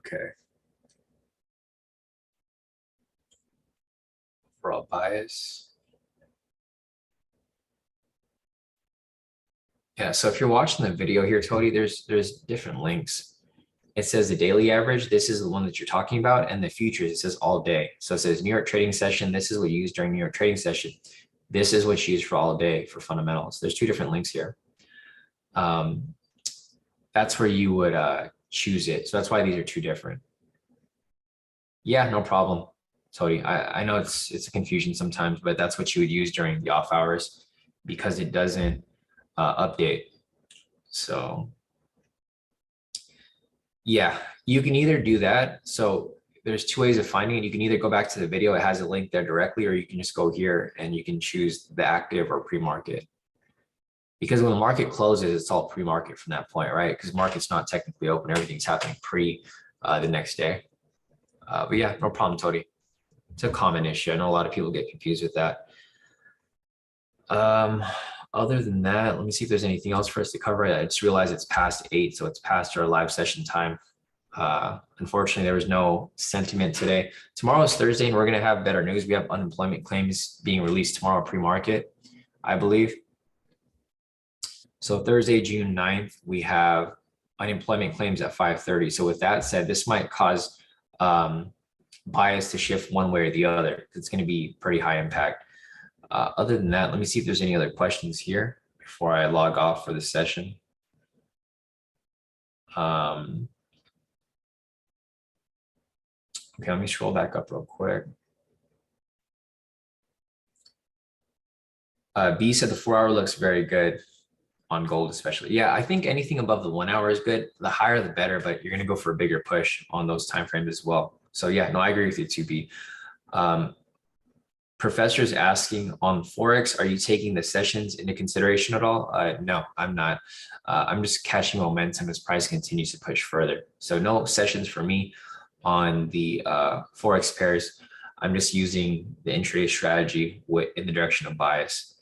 Okay. Overall bias. Yeah, so if you're watching the video here, Tody, there's different links. It says the daily average, this is the one that you're talking about, and the futures, it says all day. So it says New York trading session, this is what you use during New York trading session. This is what you use for all day for fundamentals. There's two different links here. That's where you would choose it. So that's why these are two different. Yeah, no problem, Tody. I know it's a confusion sometimes, but that's what you would use during the off hours because it doesn't update. So yeah, you can either do that. So there's two ways of finding it. You can either go back to the video, it has a link there directly, or you can just go here and you can choose the active or pre-market. Because when the market closes, it's all pre-market from that point, right? Because market's not technically open, everything's happening pre the next day. But yeah, no problem, Tody. It's a common issue. I know a lot of people get confused with that. Um, Other than that, let me see if there's anything else for us to cover. I just realized it's past 8, so it's past our live session time. Unfortunately, there was no sentiment today. Tomorrow is Thursday, and we're going to have better news. We have unemployment claims being released tomorrow pre-market, I believe. So Thursday, June 9th, we have unemployment claims at 5:30. So with that said, this might cause bias to shift one way or the other. It's going to be pretty high impact. Other than that, let me see if there's any other questions here before I log off for the session. Okay, let me scroll back up real quick. B said the 4-hour looks very good on gold, especially. Yeah, I think anything above the 1 hour is good. The higher, the better, but you're going to go for a bigger push on those timeframes as well. So yeah, no, I agree with you, 2B. Professor's asking on forex, are you taking the sessions into consideration at all? No, I'm not. I'm just catching momentum as price continues to push further. So no sessions for me on the forex pairs. I'm just using the intraday strategy in the direction of bias.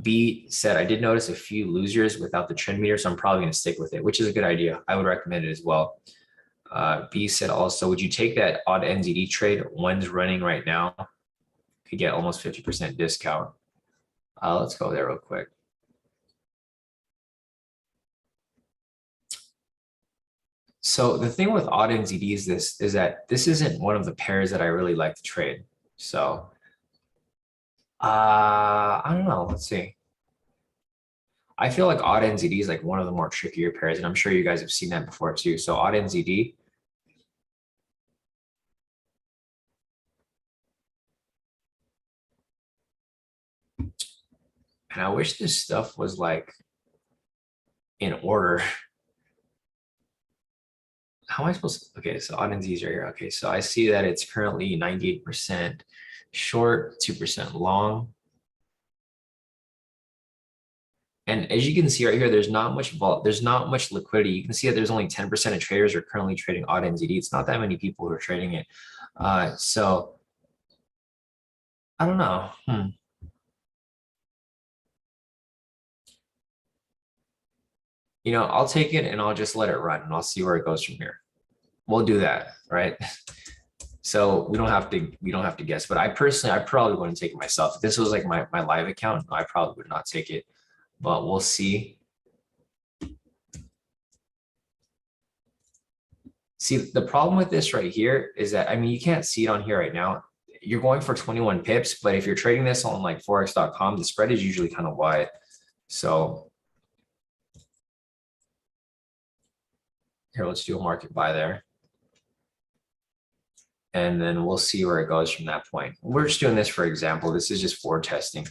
B said, I did notice a few losers without the trend meter, so I'm probably going to stick with it, which is a good idea. I would recommend it as well. B said also, would you take that odd NZD trade? One's running right now. Could get almost 50% discount. Let's go there real quick. So the thing with odd NZD is that this isn't one of the pairs that I really like to trade. So I don't know. Let's see. I feel like odd NZD is like one of the more trickier pairs, and I'm sure you guys have seen that before too. So odd NZD. And I wish this stuff was like in order. How am I supposed to? Okay, so odd NZDs are here. Okay, so I see that it's currently 98% short, 2% long. And as you can see right here, there's not much there's not much liquidity. You can see that there's only 10% of traders are currently trading odd NZD. It's not that many people who are trading it. So I don't know. You know, I'll take it and I'll just let it run and I'll see where it goes from here. We'll do that, right? So we don't have to guess. But I probably wouldn't take it myself. If this was like my live account, I probably would not take it. But we'll see. See, the problem with this right here is that, I mean, you can't see it on here right now. You're going for 21 pips, but if you're trading this on like forex.com, the spread is usually kind of wide. So here, let's do a market buy there. And then we'll see where it goes from that point. We're just doing this for example. This is just forward testing.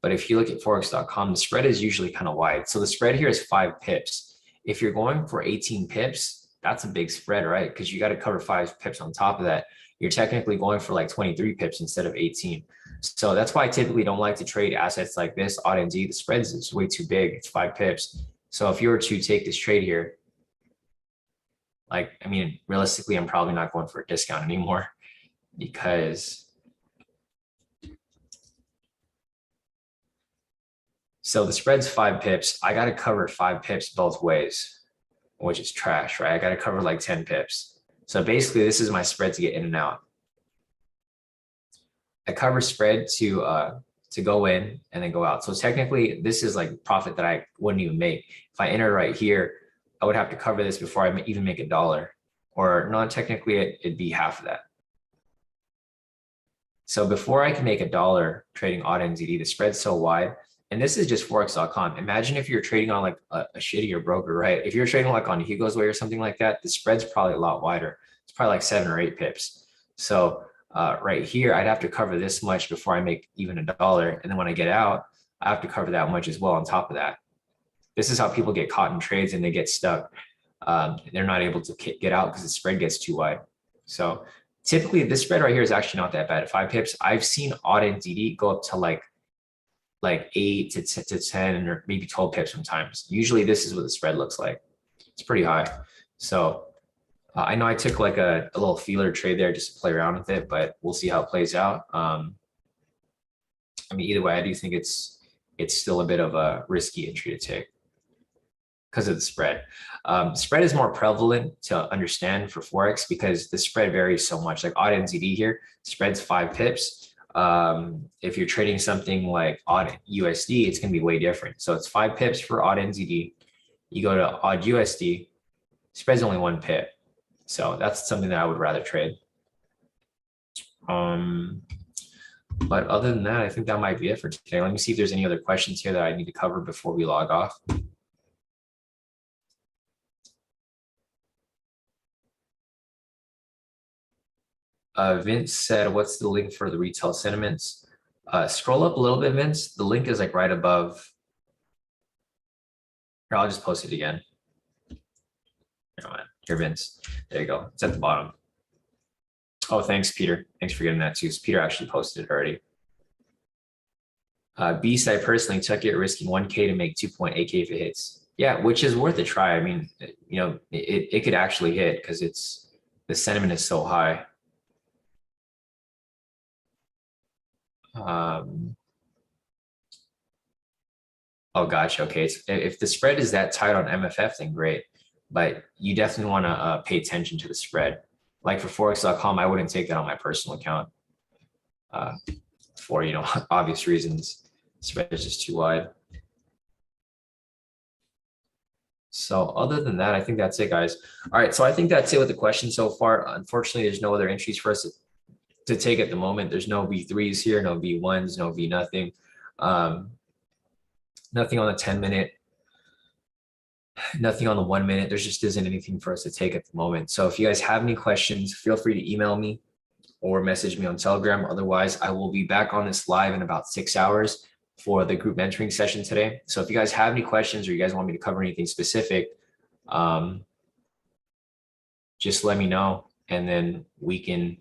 But if you look at forex.com, the spread is usually kind of wide. So the spread here is 5 pips. If you're going for 18 pips, that's a big spread, right? Because you got to cover 5 pips on top of that. You're technically going for like 23 pips instead of 18. So that's why I typically don't like to trade assets like this, odd NZ. The spread is way too big. It's 5 pips. So if you were to take this trade here, like, I mean, realistically, I'm probably not going for a discount anymore because so the spread's 5 pips. I got to cover 5 pips both ways, which is trash, right? I got to cover like 10 pips. So basically, this is my spread to get in and out. I cover spread to go in and then go out. So technically, this is like profit that I wouldn't even make. If I enter right here, I would have to cover this before I even make $1. Or not technically, it'd be half of that. So before I can make $1 trading odd NZD, the spread's so wide. And this is just forex.com. Imagine if you're trading on like a shittier broker, right? If you're trading like on Hugo's Way or something like that, the spread's probably a lot wider. It's probably like 7 or 8 pips. So right here, I'd have to cover this much before I make even $1. And then when I get out, I have to cover that much as well on top of that. This is how people get caught in trades and they get stuck. They're not able to get out because the spread gets too wide. So typically this spread right here is actually not that bad at 5 pips. I've seen odd NZD go up to like 8 to 10 or maybe 12 pips sometimes. Usually this is what the spread looks like. It's pretty high. So I know I took like a little feeler trade there just to play around with it, but we'll see how it plays out. I mean, either way, I do think it's still a bit of a risky entry to take because of the spread. Spread is more prevalent to understand for forex because the spread varies so much. Like odd NZD here, spread's 5 pips. If you're trading something like odd USD, it's going to be way different. So it's 5 pips for odd NZD. You go to odd USD, spread's only 1 pip. So that's something that I would rather trade. But other than that, I think that might be it for today. Let me see if there's any other questions here that I need to cover before we log off. Vince said, what's the link for the retail sentiments? Scroll up a little bit, Vince. The link is like right above. Here, I'll just post it again. Here, Vince. There you go. It's at the bottom. Oh, thanks, Peter. Thanks for getting that too. So Peter actually posted it already. Beast, I personally took it risking 1K to make 2.8K if it hits. Yeah, which is worth a try. I mean, you know, it could actually hit because the sentiment is so high. Oh, gotcha. Okay. If the spread is that tight on MFF, then great. But you definitely want to pay attention to the spread. Like for forex.com, I wouldn't take that on my personal account for, you know, obvious reasons. Spread is just too wide. So other than that, I think that's it, guys. All right. So I think that's it with the questions so far. Unfortunately, there's no other entries for us to take at the moment. There's no V3s here, no V1s, no V nothing. Nothing on the 10-minute, nothing on the 1 minute. There just isn't anything for us to take at the moment. So if you guys have any questions, feel free to email me or message me on Telegram. Otherwise, I will be back on this live in about 6 hours for the group mentoring session today. So if you guys have any questions or you guys want me to cover anything specific, just let me know and then we can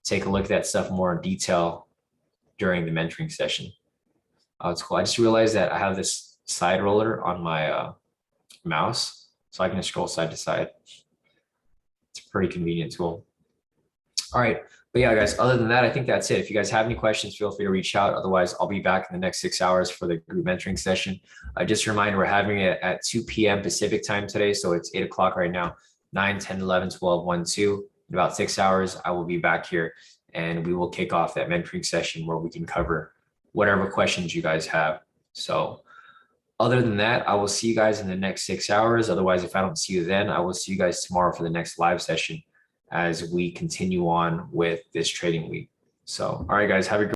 take a look at that stuff more in detail during the mentoring session. It's cool. I just realized that I have this side roller on my mouse, so I can just scroll side to side. It's a pretty convenient tool. All right. But yeah, guys, other than that, I think that's it. If you guys have any questions, feel free to reach out. Otherwise, I'll be back in the next 6 hours for the group mentoring session. Just a reminder, we're having it at 2 p.m. Pacific time today. So it's 8 o'clock right now, 9, 10, 11, 12, 1, 2. In about 6 hours, I will be back here and we will kick off that mentoring session where we can cover whatever questions you guys have. So other than that, I will see you guys in the next 6 hours. Otherwise, if I don't see you then, I will see you guys tomorrow for the next live session as we continue on with this trading week. So, all right, guys, have a great